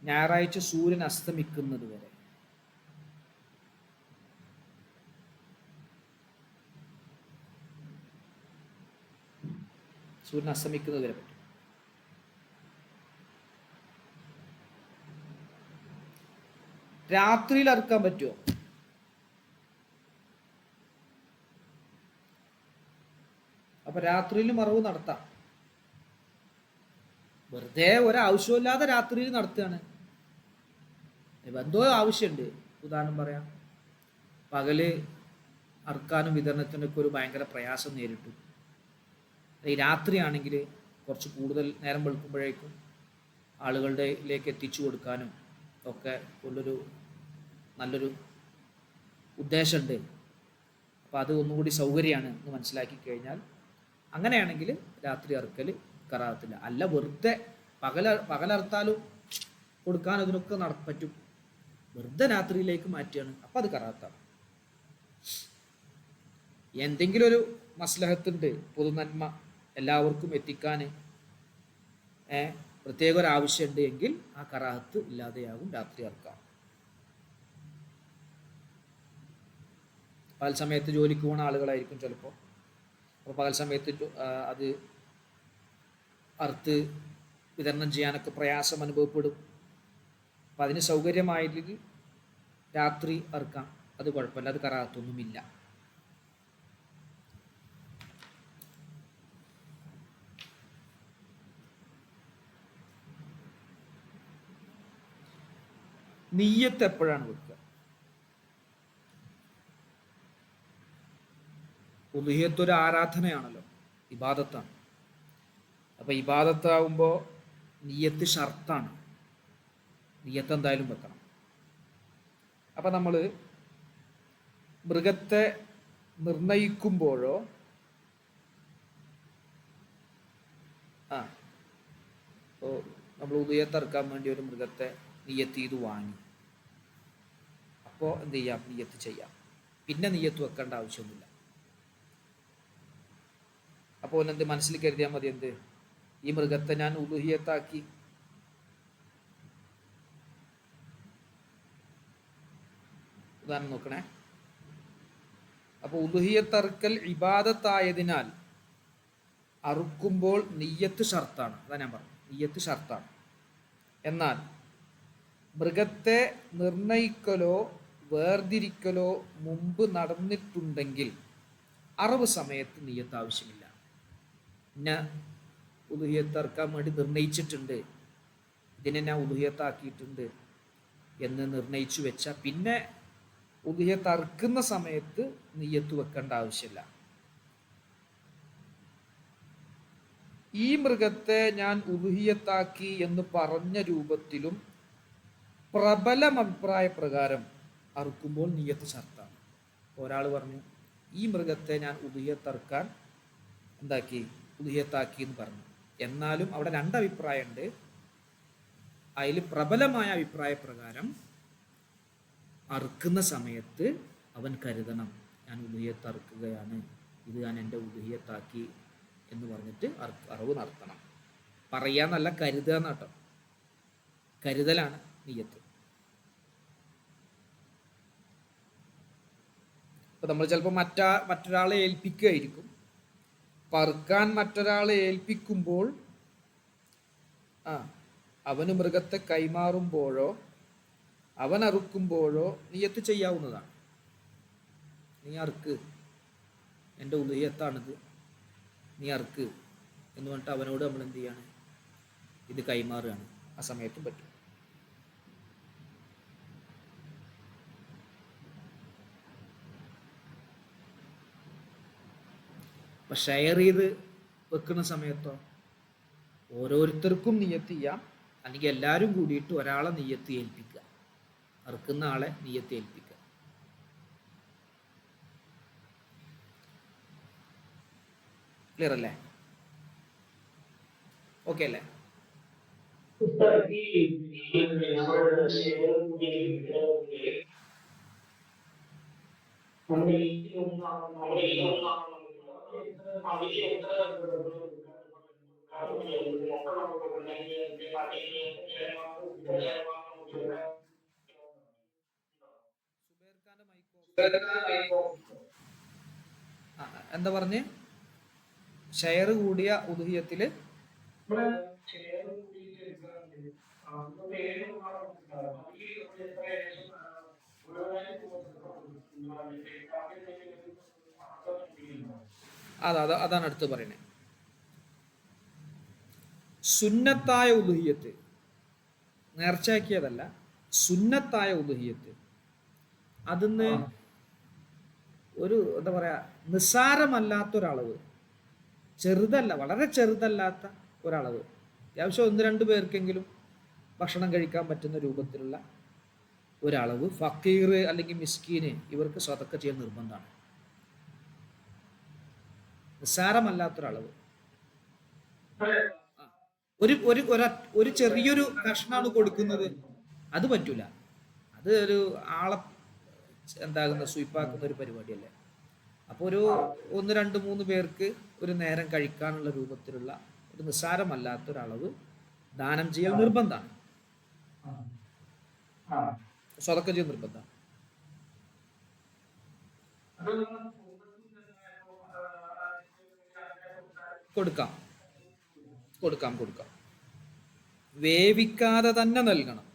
ഞായറാഴ്ച സൂര്യൻ അസ്തമിക്കുന്നത് വരെ. സൂര്യൻ അസ്തമിക്കുന്നത് വരെ പറ്റും. രാത്രിയിൽ അറുക്കാൻ പറ്റുമോ? അപ്പൊ രാത്രിയിൽ മറവ് നടത്താം. വെറുതെ ഒരാവശ്യമില്ലാതെ രാത്രിയിൽ നടത്തുകയാണ്. എന്തോ ആവശ്യമുണ്ട്. ഉദാഹരണം പറയാം, പകല് അറുക്കാനും വിതരണത്തിനൊക്കെ ഒരു ഭയങ്കര പ്രയാസം നേരിട്ടു. ഈ രാത്രിയാണെങ്കിൽ കുറച്ച് കൂടുതൽ നേരം വെളുക്കുമ്പോഴേക്കും ആളുകളുടെയിലേക്ക് എത്തിച്ചു കൊടുക്കാനും ഒക്കെ ഉള്ളൊരു നല്ലൊരു ഉദ്ദേശമുണ്ട്. അപ്പോൾ അത് ഒന്നുകൂടി സൗകര്യമാണ് എന്ന് മനസ്സിലാക്കി കഴിഞ്ഞാൽ അങ്ങനെയാണെങ്കിൽ രാത്രി അറുക്കൽ കറാത്തില്ല. അല്ല വെറുതെ പകലറുത്താലും കൊടുക്കാൻ അതിനൊക്കെ പറ്റും. വെറുതെ രാത്രിയിലേക്ക് മാറ്റുകയാണ്, അപ്പം അത് കറാത്താണ്. എന്തെങ്കിലും ഒരു മസ്ലഹത്തുണ്ട്, പൊതുനന്മ എല്ലാവർക്കും എത്തിക്കാൻ പ്രത്യേക ഒരു ആവശ്യമുണ്ട് എങ്കിൽ ആ കറാഹത്ത് ഇല്ലാതെയാകും രാത്രി അറുക്കാം. പകൽ സമയത്ത് ജോലിക്ക് പോകുന്ന ആളുകളായിരിക്കും ചിലപ്പോൾ. അപ്പോൾ പകൽ സമയത്ത് അത് അറുത്ത് വിതരണം ചെയ്യാനൊക്കെ പ്രയാസം അനുഭവപ്പെടും. അപ്പം അതിന് സൗകര്യമായില്ലെങ്കിൽ രാത്രി അറുക്കാം, അത് കുഴപ്പമില്ല, അത് കറാഹത്തൊന്നുമില്ല. നിയ്യത്ത് എപ്പോഴാണ് വെക്കുക? ഉലുഹിയത്ത് ഒരു ആരാധനയാണല്ലോ, ഇബാദത്താണ്. അപ്പൊ ഇബാദത്താവുമ്പോൾ നിയ്യത്ത് ഷർത്താണ്. നിയ്യത്ത് എന്തായാലും വെക്കണം. അപ്പൊ നമ്മൾ മൃഗത്തെ നിർണയിക്കുമ്പോഴോ ഇപ്പോൾ നമ്മൾ ഉലുഹിയത്ത് അറുക്കാൻ വേണ്ടി ഒരു മൃഗത്തെ നിയ്യത്ത് ചെയ്ത് വാങ്ങി, അപ്പോൾ എന്ത് ചെയ്യാം? നിയ്യത്ത് ചെയ്യാം. പിന്നെ നിയ്യത്ത് വെക്കേണ്ട ആവശ്യമൊന്നുമില്ല. അപ്പോൾ എന്ത് മനസ്സിൽ കരുതിയാൽ മതി, എന്ത് ഈ മൃഗത്തെ ഞാൻ ഉലുഹിയത്താക്കി. ഉദാഹരണം നോക്കണേ. അപ്പോൾ ഉലുഹിയത്തറുക്കൽ ഇബാദത്തായതിനാൽ അറുക്കുമ്പോൾ നിയ്യത്ത് ഷർത്താണ്. അതാ ഞാൻ പറഞ്ഞു, നിയ്യത്ത് ഷർത്താണ്. എന്നാൽ മൃഗത്തെ നിർണയിക്കലോ വേർതിരിക്കലോ മുമ്പ് നടന്നിട്ടുണ്ടെങ്കിൽ അറവ് സമയത്ത് നിയ്യത്ത് ആവശ്യമില്ല. പിന്നെ ഉലുഹിയത്തറുക്കാൻ വേണ്ടി നിർണയിച്ചിട്ടുണ്ട്, ഇതിനെ ഞാൻ ഉലുഹിയത്താക്കിയിട്ടുണ്ട് എന്ന് നിർണയിച്ചു വെച്ചാൽ പിന്നെ ഉലുഹിയത്തറുക്കുന്ന സമയത്ത് നിയ്യത്ത് വെക്കേണ്ട ആവശ്യമില്ല. ഈ മൃഗത്തെ ഞാൻ ഉലുഹിയത്താക്കി എന്ന് പറഞ്ഞ രൂപത്തിലും പ്രബലം അഭിപ്രായ പ്രകാരം അറുക്കുമ്പോൾ നിയ്യത്ത് ഷർത്താണ്. ഒരാൾ പറഞ്ഞു ഈ മൃഗത്തെ ഞാൻ ഉലുഹിയത്തറുക്കാൻ എന്താക്കി, ഉലുഹിയത്താക്കി എന്ന് പറഞ്ഞു. എന്നാലും അവിടെ രണ്ടഭിപ്രായമുണ്ട്. അതിൽ പ്രബലമായ അഭിപ്രായ പ്രകാരം അറുക്കുന്ന സമയത്ത് അവൻ കരുതണം, ഞാൻ ഉലുഹിയത്തറുക്കുകയാണ്, ഇത് ഞാൻ എൻ്റെ ഉലുഹിയത്താക്കി എന്ന് പറഞ്ഞിട്ട് അറവ് നടത്തണം. പറയാന്നല്ല, കരുതുക എന്നാട്ടോ. കരുതലാണ് നിയ്യത്ത്. ഇപ്പൊ നമ്മൾ ചിലപ്പോൾ മറ്റൊരാളെ ഏൽപ്പിക്കുകയായിരിക്കും. പറക്കാൻ മറ്റൊരാളെ ഏൽപ്പിക്കുമ്പോൾ അവന് മൃഗത്തെ കൈമാറുമ്പോഴോ അവൻ അറുക്കുമ്പോഴോ നിയ്യത്ത് ചെയ്യാവുന്നതാണ്. നീ അറുക്ക്, എൻ്റെ ഉലുഹിയത്താണിത്, നീ അറുക്ക് എന്ന് പറഞ്ഞിട്ട് അവനോട് നമ്മൾ എന്ത് ചെയ്യാണ്, ഇത് കൈമാറുകയാണ്. ആ സമയത്തും പറ്റും. അപ്പം ഷെയർ ചെയ്ത് വെക്കുന്ന സമയത്തോ ഓരോരുത്തർക്കും നിയ്യത്ത് ചെയ്യാം, അല്ലെങ്കിൽ എല്ലാവരും കൂടിയിട്ട് ഒരാളെ നിയ്യത്ത് ഏൽപ്പിക്കുക, അറുക്കുന്ന ആളെ നിയ്യത്ത് ഏൽപ്പിക്കുക. ക്ലിയർ അല്ലേ? ഓക്കെ അല്ലേ? എന്താ പറഞ്ഞ്, ഷെയർ കൂടിയ ഉദുഹിയത്തില് അതാണ് അടുത്ത് പറയുന്നത്. സുന്നത്തായ ഉദുഹിയത്ത്, നേർച്ചയാക്കിയതല്ല, സുന്നത്തായ ഉദുഹിയത്ത്, അതിന്ന് ഒരു എന്താ പറയാ, നിസ്സാരമല്ലാത്തൊരളവ്, ചെറുതല്ല, വളരെ ചെറുതല്ലാത്ത ഒരളവ്, അത്യാവശ്യം 1-2 പേർക്കെങ്കിലും ഭക്ഷണം കഴിക്കാൻ പറ്റുന്ന രൂപത്തിലുള്ള ഒരളവ് ഫക്കീർ അല്ലെങ്കിൽ മിസ്കീന് ഇവർക്ക് സ്വതക്ക ചെയ്യാൻ നിർബന്ധമാണ്. നിസ്സാരമല്ലാത്തൊരളവ്. ഒരു ചെറിയൊരു കഷ്ണാണ് കൊടുക്കുന്നത്, അത് പറ്റൂല. അത് ഒരു ആളെ എന്താകുന്ന സ്വീപ്പാക്കുന്ന ഒരു പരിപാടിയല്ലേ. അപ്പോൾ ഒരു 1-2-3 പേർക്ക് ഒരു നേരം കഴിക്കാനുള്ള രൂപത്തിലുള്ള ഒരു നിസ്സാരമല്ലാത്തൊരളവ് ദാനം ചെയ്യൽ നിർബന്ധമാണ്, സ്വതക്ക ചെയ്യൽ നിർബന്ധമാണ്. കൊടുക്കാം കൊടുക്കാം കൊടുക്കാം വേവിക്കാതെ തന്നെ നൽകണം.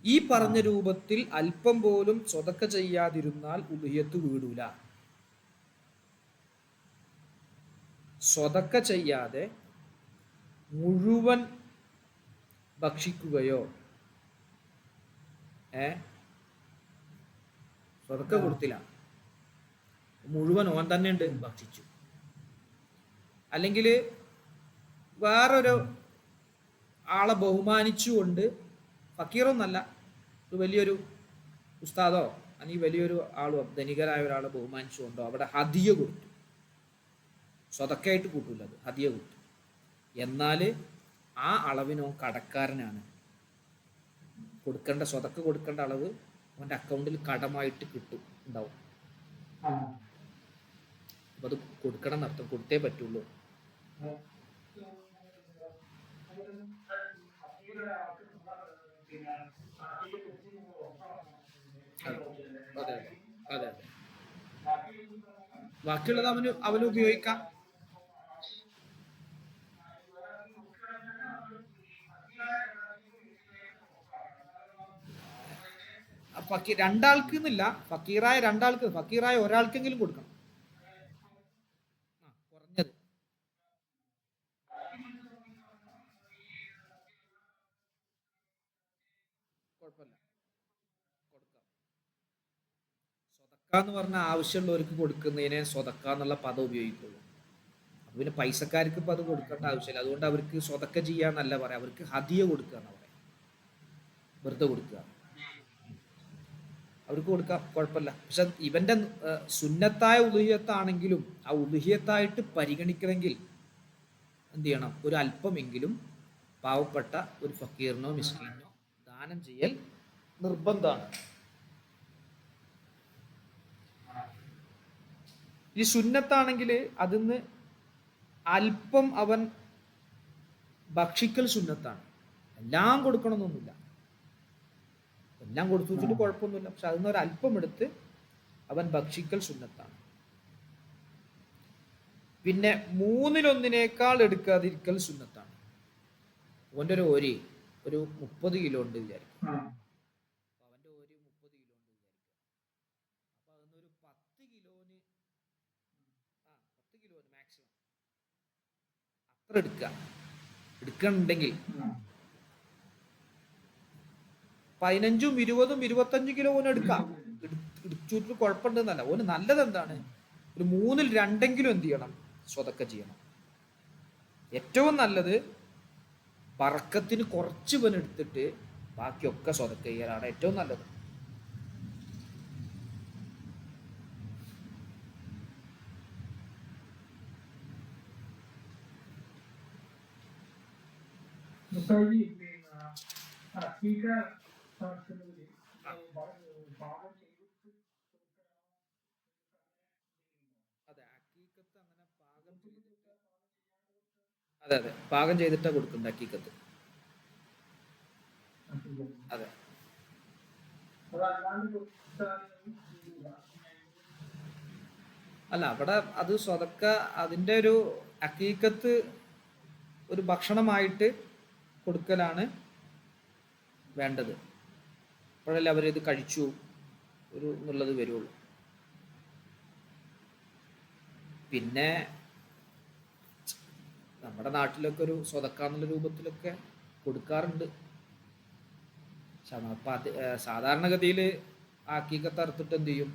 ഈ പറഞ്ഞ രൂപത്തിൽ അല്പം പോലും സ്വതക്ക ചെയ്യാതിരുന്നാൽ ഉലുഹിയത്ത് വീടൂല. സ്വതക്ക ചെയ്യാതെ മുഴുവൻ ഭക്ഷിക്കുകയോ സ്വതക്ക കൊടുത്തില്ല, മുഴുവൻ ഓൻ തന്നെ ഉണ്ട് ഭക്ഷിച്ചു, അല്ലെങ്കിൽ വേറൊരു ആളെ ബഹുമാനിച്ചുകൊണ്ട്, ഫക്കീറൊന്നല്ല, ഒരു വലിയൊരു ഉസ്താദോ അല്ലെങ്കിൽ വലിയൊരു ആളോ ധനികരായ ഒരാളെ ബഹുമാനിച്ചുകൊണ്ടോ അവിടെ ഹദിയ കൊടുത്തു, സ്വതക്കായിട്ട് കൂട്ടൂല, അത് ഹദിയ കൊടുത്തു, എന്നാൽ ആ അളവിനോ കടക്കാരനാണ്. കൊടുക്കേണ്ട സ്വതക്ക കൊടുക്കേണ്ട അളവ് അവൻ്റെ അക്കൗണ്ടിൽ കടമായിട്ട് കിട്ടും ഉണ്ടാവും. അപ്പം അത് കൊടുക്കണം എന്നർത്ഥം, കൊടുത്തേ പറ്റുള്ളൂ. അതെ അതെ അതെ ബാക്കിയുള്ളത് അവന് ഉപയോഗിക്കാം. രണ്ടാൾക്ക് എന്നില്ല, ഫക്കീറായ രണ്ടാൾക്ക്, ഫക്കീറായ ഒരാൾക്കെങ്കിലും കൊടുക്കണം, കുറഞ്ഞത്. കുഴപ്പമില്ല, കൊടുക്കാം. സ്വതക്ക എന്ന് പറഞ്ഞാൽ ആവശ്യമുള്ളവർക്ക് കൊടുക്കുന്നതിനെ സ്വതക്ക എന്നുള്ള പദം ഉപയോഗിക്കുള്ളൂ. പിന്നെ പൈസക്കാർക്ക് ഇപ്പം അത് കൊടുക്കേണ്ട ആവശ്യമില്ല. അതുകൊണ്ട് അവർക്ക് സ്വതക്ക ചെയ്യാന്നല്ല പറയാം, അവർക്ക് ഹദിയ കൊടുക്കുക എന്നാ പറയാം, വെറുതെ കൊടുക്കുക. അവർക്ക് കൊടുക്കാം, കുഴപ്പമില്ല. പക്ഷെ ഇവന്റെ സുന്നത്തായ ഉലുഹിയത്താണെങ്കിലും ആ ഉലുഹിയത്തായിട്ട് പരിഗണിക്കണമെങ്കിൽ എന്ത് ചെയ്യണം, ഒരു അല്പമെങ്കിലും പാവപ്പെട്ട ഒരു ഫക്കീറിനോ മിസ്കീനോ ദാനം ചെയ്യൽ നിർബന്ധമാണ്. ഈ സുന്നത്താണെങ്കിൽ അതിന്ന് അല്പം അവൻ ഭക്ഷിക്കൽ സുന്നത്താണ്. എല്ലാം കൊടുക്കണമെന്നൊന്നുമില്ല, എല്ലാം കൊടുത്തു വെച്ചിട്ട് കുഴപ്പമൊന്നുമില്ല. പക്ഷെ അതിൽ നിന്ന് ഒരു അല്പം എടുത്ത് അവൻ ഭക്ഷിക്കൽ സുന്നത്താണ്. പിന്നെ മൂന്നിലൊന്നിനേക്കാൾ എടുക്കാതിരിക്കൽ സുന്നത്താണ്. ഓൻ്റെ ഒരു ഓരി ഒരു 30 കിലോ ഉണ്ട് വിചാരിക്കും. അപ്പൊ അവൻ്റെ ഓരി 30 കിലോ ഉണ്ട് വിചാരിക്കും. അപ്പൊ അതിന്നൊരു 10 കിലോന് മാക്സിമം അത്ര എടുക്കണമെങ്കിൽ 15ഉം 20ഉം 25 കിലോ ഓന് എടുക്കാം. എടുത്തിട്ട് കുഴപ്പമുണ്ടെന്നല്ല. ഓന് നല്ലത് എന്താണ്, ഒരു 2/3 എന്ത് ചെയ്യണം, സ്വതക്ക ചെയ്യണം. ഏറ്റവും നല്ലത് ബർക്കത്തിന് കുറച്ച് ഇവൻ എടുത്തിട്ട് ബാക്കിയൊക്കെ സ്വതക്ക ചെയ്യലാണ് ഏറ്റവും നല്ലത്. അതെ, അക്കീക്കത്ത് അങ്ങനെ പാകം ചെയ്തിട്ട്, അതെ അതെ, പാകം ചെയ്തിട്ടാ കൊടുക്കുന്നത് അക്കീക്കത്ത്. അതെ, അല്ല അവിടെ അത് സ്വതക്ക അതിൻ്റെ ഒരു അക്കീക്കത്ത് ഒരു ഭക്ഷണമായിട്ട് കൊടുക്കലാണ് വേണ്ടത്. അപ്പോഴല്ലേ അവരിത് കഴിച്ചു ഒരു എന്നുള്ളത് വരുള്ളൂ. പിന്നെ നമ്മുടെ നാട്ടിലൊക്കെ ഒരു സ്വതക്ക എന്നുള്ള രൂപത്തിലൊക്കെ കൊടുക്കാറുണ്ട്. അപ്പം അത് സാധാരണഗതിയിൽ ആക്കീക്കത്ത് അറുത്തിട്ട് എന്ത് ചെയ്യും,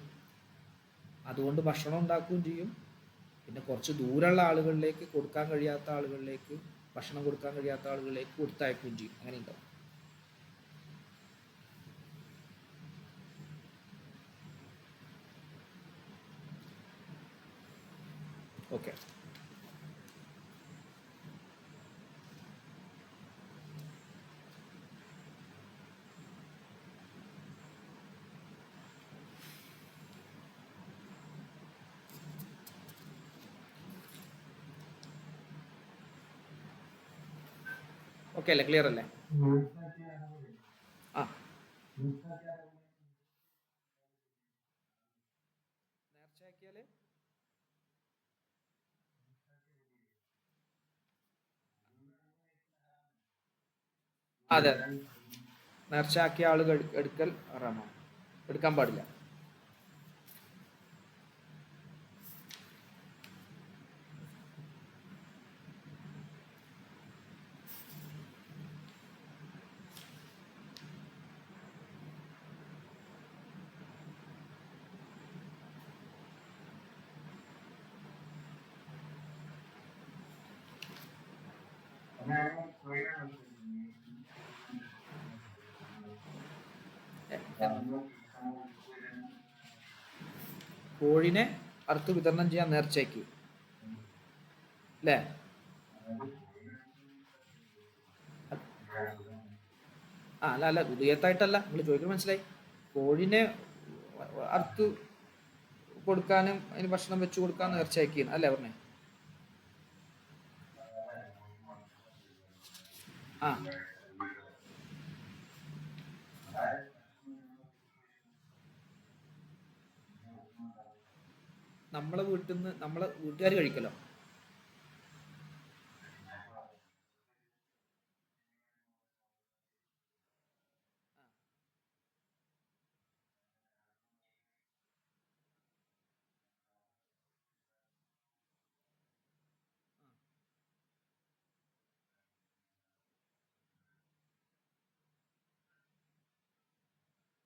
അതുകൊണ്ട് ഭക്ഷണം ഉണ്ടാക്കുകയും ചെയ്യും. പിന്നെ കുറച്ച് ദൂരമുള്ള ആളുകളിലേക്ക് കൊടുക്കാൻ കഴിയാത്ത ആളുകളിലേക്ക്, ഭക്ഷണം കൊടുക്കാൻ കഴിയാത്ത ആളുകളിലേക്ക് കൊടുത്തയക്കുകയും ചെയ്യും. അങ്ങനെ ഉണ്ടാവും. ഓക്കെ. ഓക്കെ അല്ലേ, ക്ലിയർ അല്ലേ? ആ, നേർച്ചയാക്കിയാല് അതെ അതെ, നേർച്ചയാക്കിയ ആളുകൾ എടുക്കൽ ഹറാമാണ്, എടുക്കാൻ പാടില്ല. കോഴിനെ അറുത്ത് വിതരണം ചെയ്യാൻ നേർച്ചയ്ക്ക് അല്ലേ? ആ അല്ല അല്ല, ഉദയത്തായിട്ടല്ല, നിങ്ങൾ ചോദിക്കുന്നത് മനസ്സിലായി. കോഴിനെ അറുത്ത് കൊടുക്കാനും അതിന് ഭക്ഷണം വെച്ച് കൊടുക്കാൻ നേർച്ചയാക്കിയാണ് അല്ലേ പറഞ്ഞേ? ആ, നമ്മളെ വീട്ടിൽ നിന്ന് നമ്മളെ വീട്ടുകാർ കഴിക്കലോ?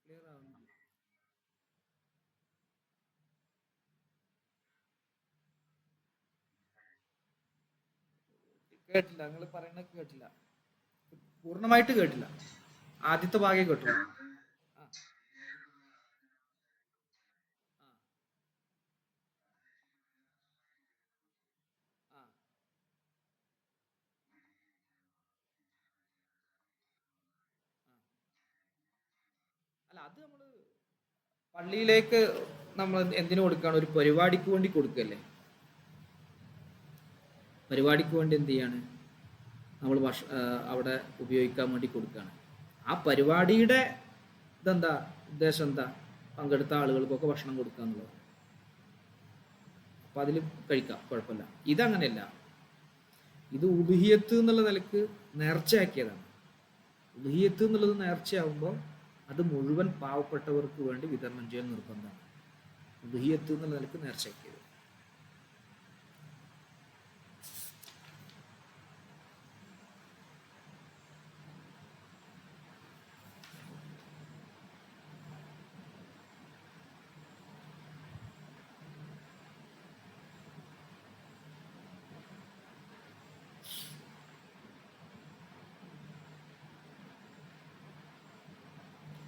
ക്ലിയർ ആവുന്നു. കേട്ടില്ല, നിങ്ങൾ പറയുന്നത് കേട്ടില്ല, പൂർണ്ണമായിട്ട് കേട്ടില്ല. ആദ്യത്തെ ഭാഗേ കേട്ടുള്ളൂ. ആ, ആ, ആ. അല്ല, അത് നമ്മള് പള്ളിയിലേക്ക് നമ്മൾ എന്തിനു കൊടുക്കുകയാണ്? ഒരു പരിപാടിക്ക് വേണ്ടി കൊടുക്കല്ലേ? പരിപാടിക്ക് വേണ്ടി എന്ത് ചെയ്യാണ് നമ്മൾ അവിടെ ഉപയോഗിക്കാൻ വേണ്ടി കൊടുക്കുകയാണ്. ആ പരിപാടിയുടെ ഇതെന്താ, ഉദ്ദേശം എന്താ? പങ്കെടുത്ത ആളുകൾക്കൊക്കെ ഭക്ഷണം കൊടുക്കുക എന്നുള്ളത്. അപ്പം അതിൽ കഴിക്കാം, കുഴപ്പമില്ല. ഇതങ്ങനെയല്ല. ഇത് ഉലുഹിയത്ത് എന്നുള്ള നിലക്ക് നേർച്ചയാക്കിയതാണ്. ഉലുഹിയത്ത് എന്നുള്ളത് നേർച്ചയാകുമ്പോൾ അത് മുഴുവൻ പാവപ്പെട്ടവർക്ക് വേണ്ടി വിതരണം ചെയ്യാൻ നിർബന്ധമാണ്. ഉലുഹിയത്ത് എന്നുള്ള നിലക്ക് നേർച്ചയാക്കിയത്.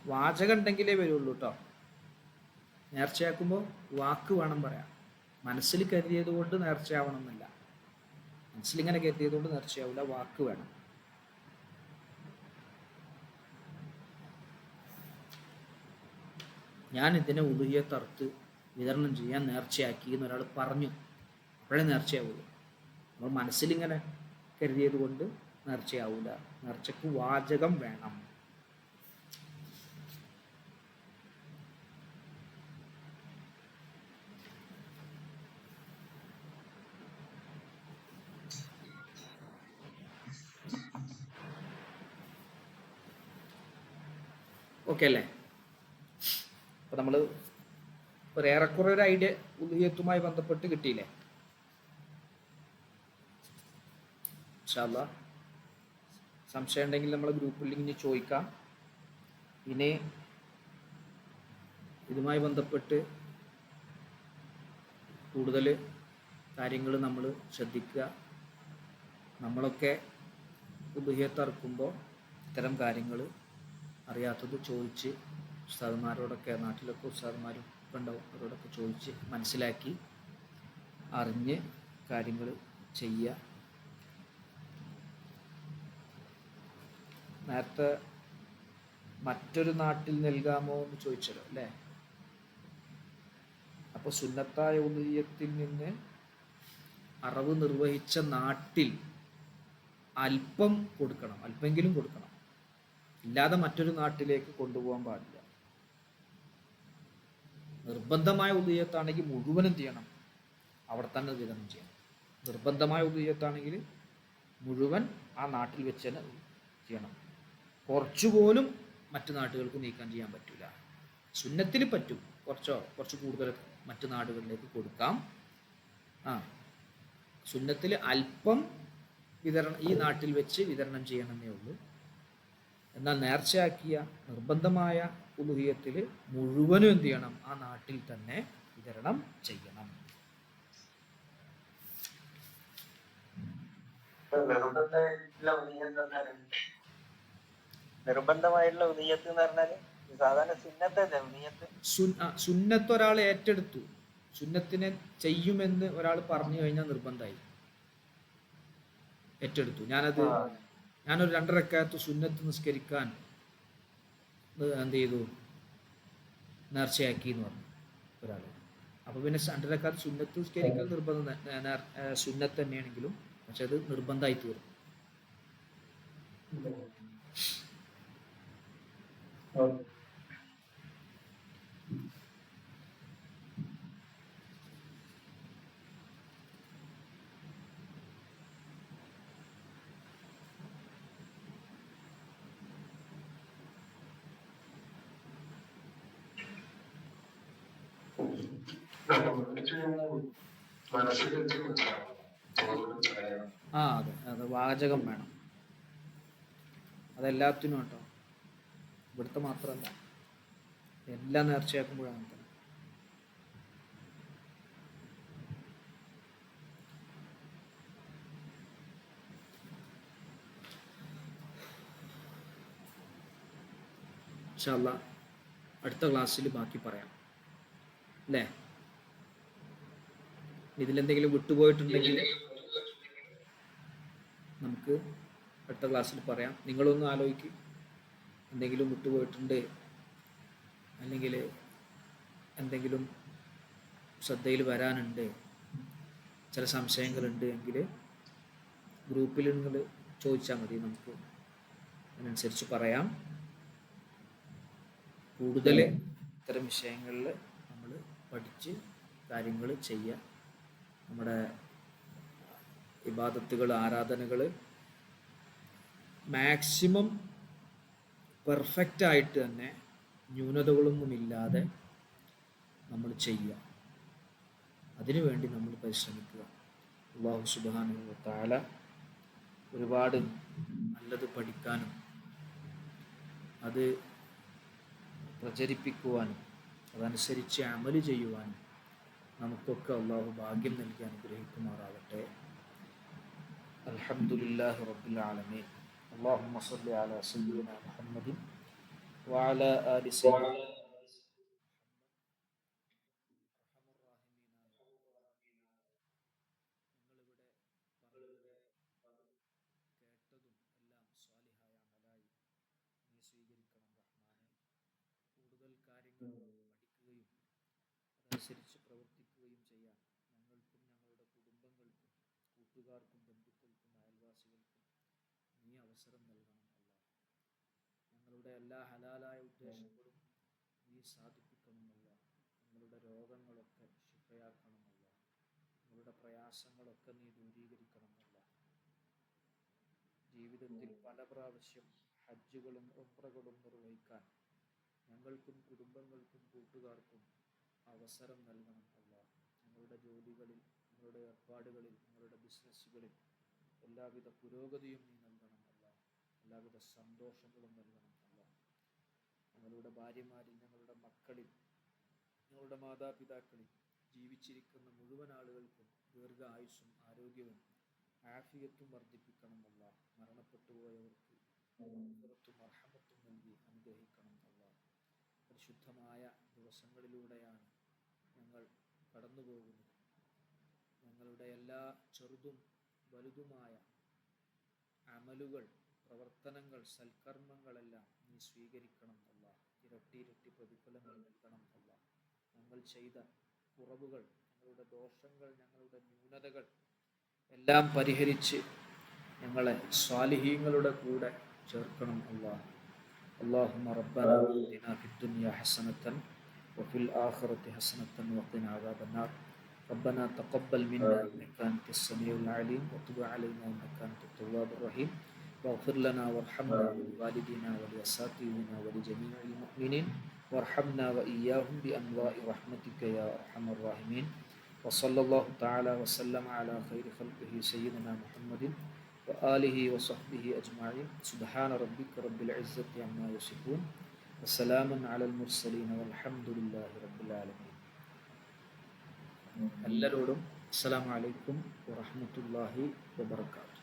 വാചകം ഉണ്ടെങ്കിലേ വരുള്ളൂ കേട്ടോ. നേർച്ചയാക്കുമ്പോൾ വാക്ക് വേണം പറയാം. മനസ്സിൽ കരുതിയത് കൊണ്ട് നേർച്ചയാവണം എന്നില്ല. മനസ്സിലിങ്ങനെ കരുതിയത് കൊണ്ട് നേർച്ചയാവില്ല, വാക്ക് വേണം. ഞാൻ ഇതിനെ ഉലുഹിയത്ത് അറുത്ത് വിതരണം ചെയ്യാൻ നേർച്ചയാക്കി എന്നൊരാൾ പറഞ്ഞു, അപ്പോഴേ നേർച്ചയാവുള്ളൂ. നമ്മൾ മനസ്സിലിങ്ങനെ കരുതിയത് കൊണ്ട് നേർച്ചയാവില്ല. നേർച്ചക്ക് വാചകം വേണം. ഓക്കെ അല്ലേ? അപ്പോൾ നമ്മൾ ഒരു ഏറെക്കുറെ ഒരു ഐഡിയ ഉലുഹിയത്തുമായി ബന്ധപ്പെട്ട് കിട്ടിയില്ലേ? ഇൻഷാ അല്ലാഹ് സംശയം ഉണ്ടെങ്കിൽ നമ്മൾ ഗ്രൂപ്പിൽ ഇനി ചോദിക്കാം. ഇനി ഇതുമായി ബന്ധപ്പെട്ട് കൂടുതൽ കാര്യങ്ങൾ നമ്മൾ ശ്രദ്ധിക്കുക. നമ്മളൊക്കെ ഉലുഹിയത്ത് അറുക്കുമ്പോൾ ഇത്തരം കാര്യങ്ങൾ അറിയാത്തത് ചോദിച്ച് ഉസ്താദുമാരോടൊക്കെ, നാട്ടിലൊക്കെ ഉസ്താദുമാരും ഒക്കെ ഉണ്ടാവും, അവരോടൊക്കെ ചോദിച്ച് മനസ്സിലാക്കി അറിഞ്ഞ് കാര്യങ്ങൾ ചെയ്യുക. നേരത്തെ മറ്റൊരു നാട്ടിൽ നൽകാമോ എന്ന് ചോദിച്ചല്ലോ അല്ലേ? അപ്പോൾ സുന്നത്തായ ഉലുഹിയത്തിൽ നിന്ന് അറവ് നിർവഹിച്ച നാട്ടിൽ അല്പം കൊടുക്കണം, അല്പമെങ്കിലും കൊടുക്കണം. ഇല്ലാതെ മറ്റൊരു നാട്ടിലേക്ക് കൊണ്ടുപോകാൻ പാടില്ല. നിർബന്ധമായ ഉലുഹിയത്താണെങ്കിൽ മുഴുവനും ചെയ്യണം, അവിടെ തന്നെ വിതരണം ചെയ്യണം. നിർബന്ധമായ ഉലുഹിയത്താണെങ്കിൽ മുഴുവൻ ആ നാട്ടിൽ വെച്ച് തന്നെ ചെയ്യണം. കുറച്ചുപോലും മറ്റു നാട്ടുകൾക്ക് നീക്കം ചെയ്യാൻ പറ്റില്ല. സുന്നത്തിൽ പറ്റും, കുറച്ച് കൂടുതൽ മറ്റു നാടുകളിലേക്ക് കൊടുക്കാം. സുന്നത്തിൽ അല്പം വിതരണം ഈ നാട്ടിൽ വെച്ച് വിതരണം ചെയ്യണമെന്നേ ഉള്ളൂ. എന്നാൽ നേർച്ചയാക്കിയ നിർബന്ധമായ ഉലുഹിയത്തിൽ മുഴുവനും എന്ത് ചെയ്യണം? ആ നാട്ടിൽ തന്നെ വിതരണം ചെയ്യണം. നിർബന്ധമായിട്ടുള്ള ഉദയത്ത് എന്ന് പറഞ്ഞാല് സാധാരണ സുന്നത്തല്ലേ ഉദയത്ത്? സുന്നത്ത് ഒരാൾ ഏറ്റെടുത്തു, സുന്നത്തിനെ ചെയ്യുമെന്ന് ഒരാൾ പറഞ്ഞു കഴിഞ്ഞാൽ നിർബന്ധമായി ഏറ്റെടുത്തു. ഞാനൊരു 2 റക്അത്ത് സുന്നത്ത് നിസ്കരിക്കാൻ എന്ത് ചെയ്തു? നേർച്ചയാക്കി എന്ന് പറഞ്ഞു ഒരാൾ. അപ്പോൾ പിന്നെ 2 റക്അത്ത് സുന്നത്ത് നിസ്കരിക്കൽ സുന്നത്ത് തന്നെയാണെങ്കിലും പക്ഷെ അത് നിർബന്ധമായി തീർന്നു. അതെ അതെ, വാചകം വേണം. അതെല്ലാത്തിനും കേട്ടോ, ഇവിടുത്തെ മാത്രമല്ല, എല്ലാം നേർച്ചയാക്കുമ്പോഴാണ് തന്നെ. ഇൻഷാ അല്ലാഹ് അടുത്ത ക്ലാസ്സിൽ ബാക്കി പറയാം അല്ലേ. ഇതിലെന്തെങ്കിലും വിട്ടുപോയിട്ടുണ്ടെങ്കിൽ നമുക്ക് അടുത്ത ക്ലാസ്സിൽ പറയാം. നിങ്ങളൊന്ന് ആലോചിക്കും, എന്തെങ്കിലും വിട്ടുപോയിട്ടുണ്ട് അല്ലെങ്കിൽ എന്തെങ്കിലും ശ്രദ്ധയിൽ വരാനുണ്ട്, ചില സംശയങ്ങളുണ്ട് എങ്കിൽ ഗ്രൂപ്പിൽ നിങ്ങൾ ചോദിച്ചാൽ മതി, നമുക്ക് അതിനനുസരിച്ച് പറയാം. കൂടുതൽ ഇത്തരം വിഷയങ്ങളിൽ നമ്മൾ പഠിച്ച് കാര്യങ്ങൾ ചെയ്യുക. നമ്മുടെ ഇബാദത്തുകൾ, ആരാധനകൾ മാക്സിമം പെർഫെക്റ്റായിട്ട് തന്നെ ന്യൂനതകളൊന്നുമില്ലാതെ നമ്മൾ ചെയ്യുക. അതിനുവേണ്ടി നമ്മൾ പരിശ്രമിക്കുക. അല്ലാഹു സുബ്ഹാനഹു വ തആല ഒരുപാട് നല്ലത് പഠിക്കാനും അത് പ്രചരിപ്പിക്കുവാനും അതനുസരിച്ച് അമല് ചെയ്യുവാനും നമുക്കൊക്കെ അല്ലാഹു ഭാഗ്യം നൽകി അനുഗ്രഹിക്കുമാറാകട്ടെ. അൽഹംദുലില്ലാഹി റബ്ബിൽ ആലമീൻ. അല്ലാഹുമ്മ സ്വല്ലി അലാ സയ്യിദിനാ മുഹമ്മദിൻ വഅലാ ആലി സയ്യിദിനാ കേട്ടതും എല്ലാം സ്വാലിഹായ അമലായി നീ സ്വീകരിക്കണം റഹ്മാനെ. കൂടുതൽ കാര്യങ്ങൾ പഠിക്കുകയും അതനുസരിച്ച് പ്രവർത്തിക്കുകയും ചെയ്യാൻ ഞങ്ങൾക്കും ഞങ്ങളുടെ കുടുംബങ്ങൾക്കും കൂട്ടുകാർക്കും ബന്ധുക്കൾക്കും അയൽവാസികൾക്കും നീ അവസരം നൽകണം അല്ലാ. ഞങ്ങളുടെ എല്ലാ ഹലാലായ ഉദ്ദേശങ്ങളും നീ സാധിപ്പിക്കണമല്ല. ഞങ്ങളുടെ രോഗങ്ങളൊക്കെ ശിഫയാക്കണമല്ല. ഞങ്ങളുടെ പ്രയാസങ്ങളൊക്കെ നീ ദൂരീകരിക്കണമല്ല. ജീവിതത്തിൽ പല പ്രാവശ്യം ഹജ്ജുകളും ഉംറകളും നിർവഹിക്കാൻ ഞങ്ങൾക്കും കുടുംബങ്ങൾക്കും കൂട്ടുകാർക്കും അവസരം നൽകണം അല്ല. ഞങ്ങളുടെ ജോലികളിൽ, ഞങ്ങളുടെ ഏർപ്പാടുകളിൽ, ഞങ്ങളുടെ ബിസിനസ്സുകളിൽ എല്ലാവിധ പുരോഗതിയും നീ നൽകണം അല്ല. എല്ലാവിധ സന്തോഷങ്ങളും നൽകണം അല്ല. ഞങ്ങളുടെ ഭാര്യമാരിൽ, ഞങ്ങളുടെ മക്കളിൽ, ഞങ്ങളുടെ മാതാപിതാക്കളിൽ ജീവിച്ചിരിക്കുന്ന മുഴുവൻ ആളുകൾക്കും ദീർഘായുസ്സും ആരോഗ്യവും ആഫിയത്തും വർദ്ധിപ്പിക്കണം അല്ല. മരണപ്പെട്ടു പോയവർക്ക് മഗ്ഫിറത്തും മർഹമത്തും നൽകി അനുഗ്രഹിക്കണം അല്ല. പരിശുദ്ധമായ ദിവസങ്ങളിലൂടെയാണ് ഞങ്ങൾ കടന്നു പോകുന്നത്. ഞങ്ങളുടെ എല്ലാ ചെറുതും വലുതുമായ അമലുകൾ, പ്രവർത്തനങ്ങൾ, സൽക്കർമ്മങ്ങളെല്ലാം നീ സ്വീകരിക്കണം അല്ല. ഇരട്ടി ഇരട്ടി പ്രതിഫലങ്ങൾ നൽകണം അല്ല. ഞങ്ങൾ ചെയ്ത കുറവുകൾ, ഞങ്ങളുടെ ദോഷങ്ങൾ, ഞങ്ങളുടെ ന്യൂനതകൾ എല്ലാം പരിഹരിച്ച് ഞങ്ങളെ സ്വാലിഹീങ്ങളുടെ കൂടെ ചേർക്കണം അല്ലാ. اللهم ربنا آتنا في الدنيا حسنة وفي الآخرة حسنة وقنا عذاب النار. ربنا تقبل منا إنك أنت السميع العليم وتب علينا إنك أنت التواب الرحيم. واغفر لنا وارحمنا ولوالدينا ولأساتذتنا ولجميع المؤمنين وارحمنا وإياهم بأنواع رحمتك يا أرحم الراحمين. وصلى الله تعالى وسلم على خير خلقه سيدنا محمد وآله وصحبه أجمعين. سبحان ربك رب العزة عما يصفون وسلام على المرسلين والحمد لله رب العالمين. എല്ലാവരോടും അസ്സലാമു അലൈക്കും വറഹ്മത്തുള്ളാഹി വബറകാതുഹു.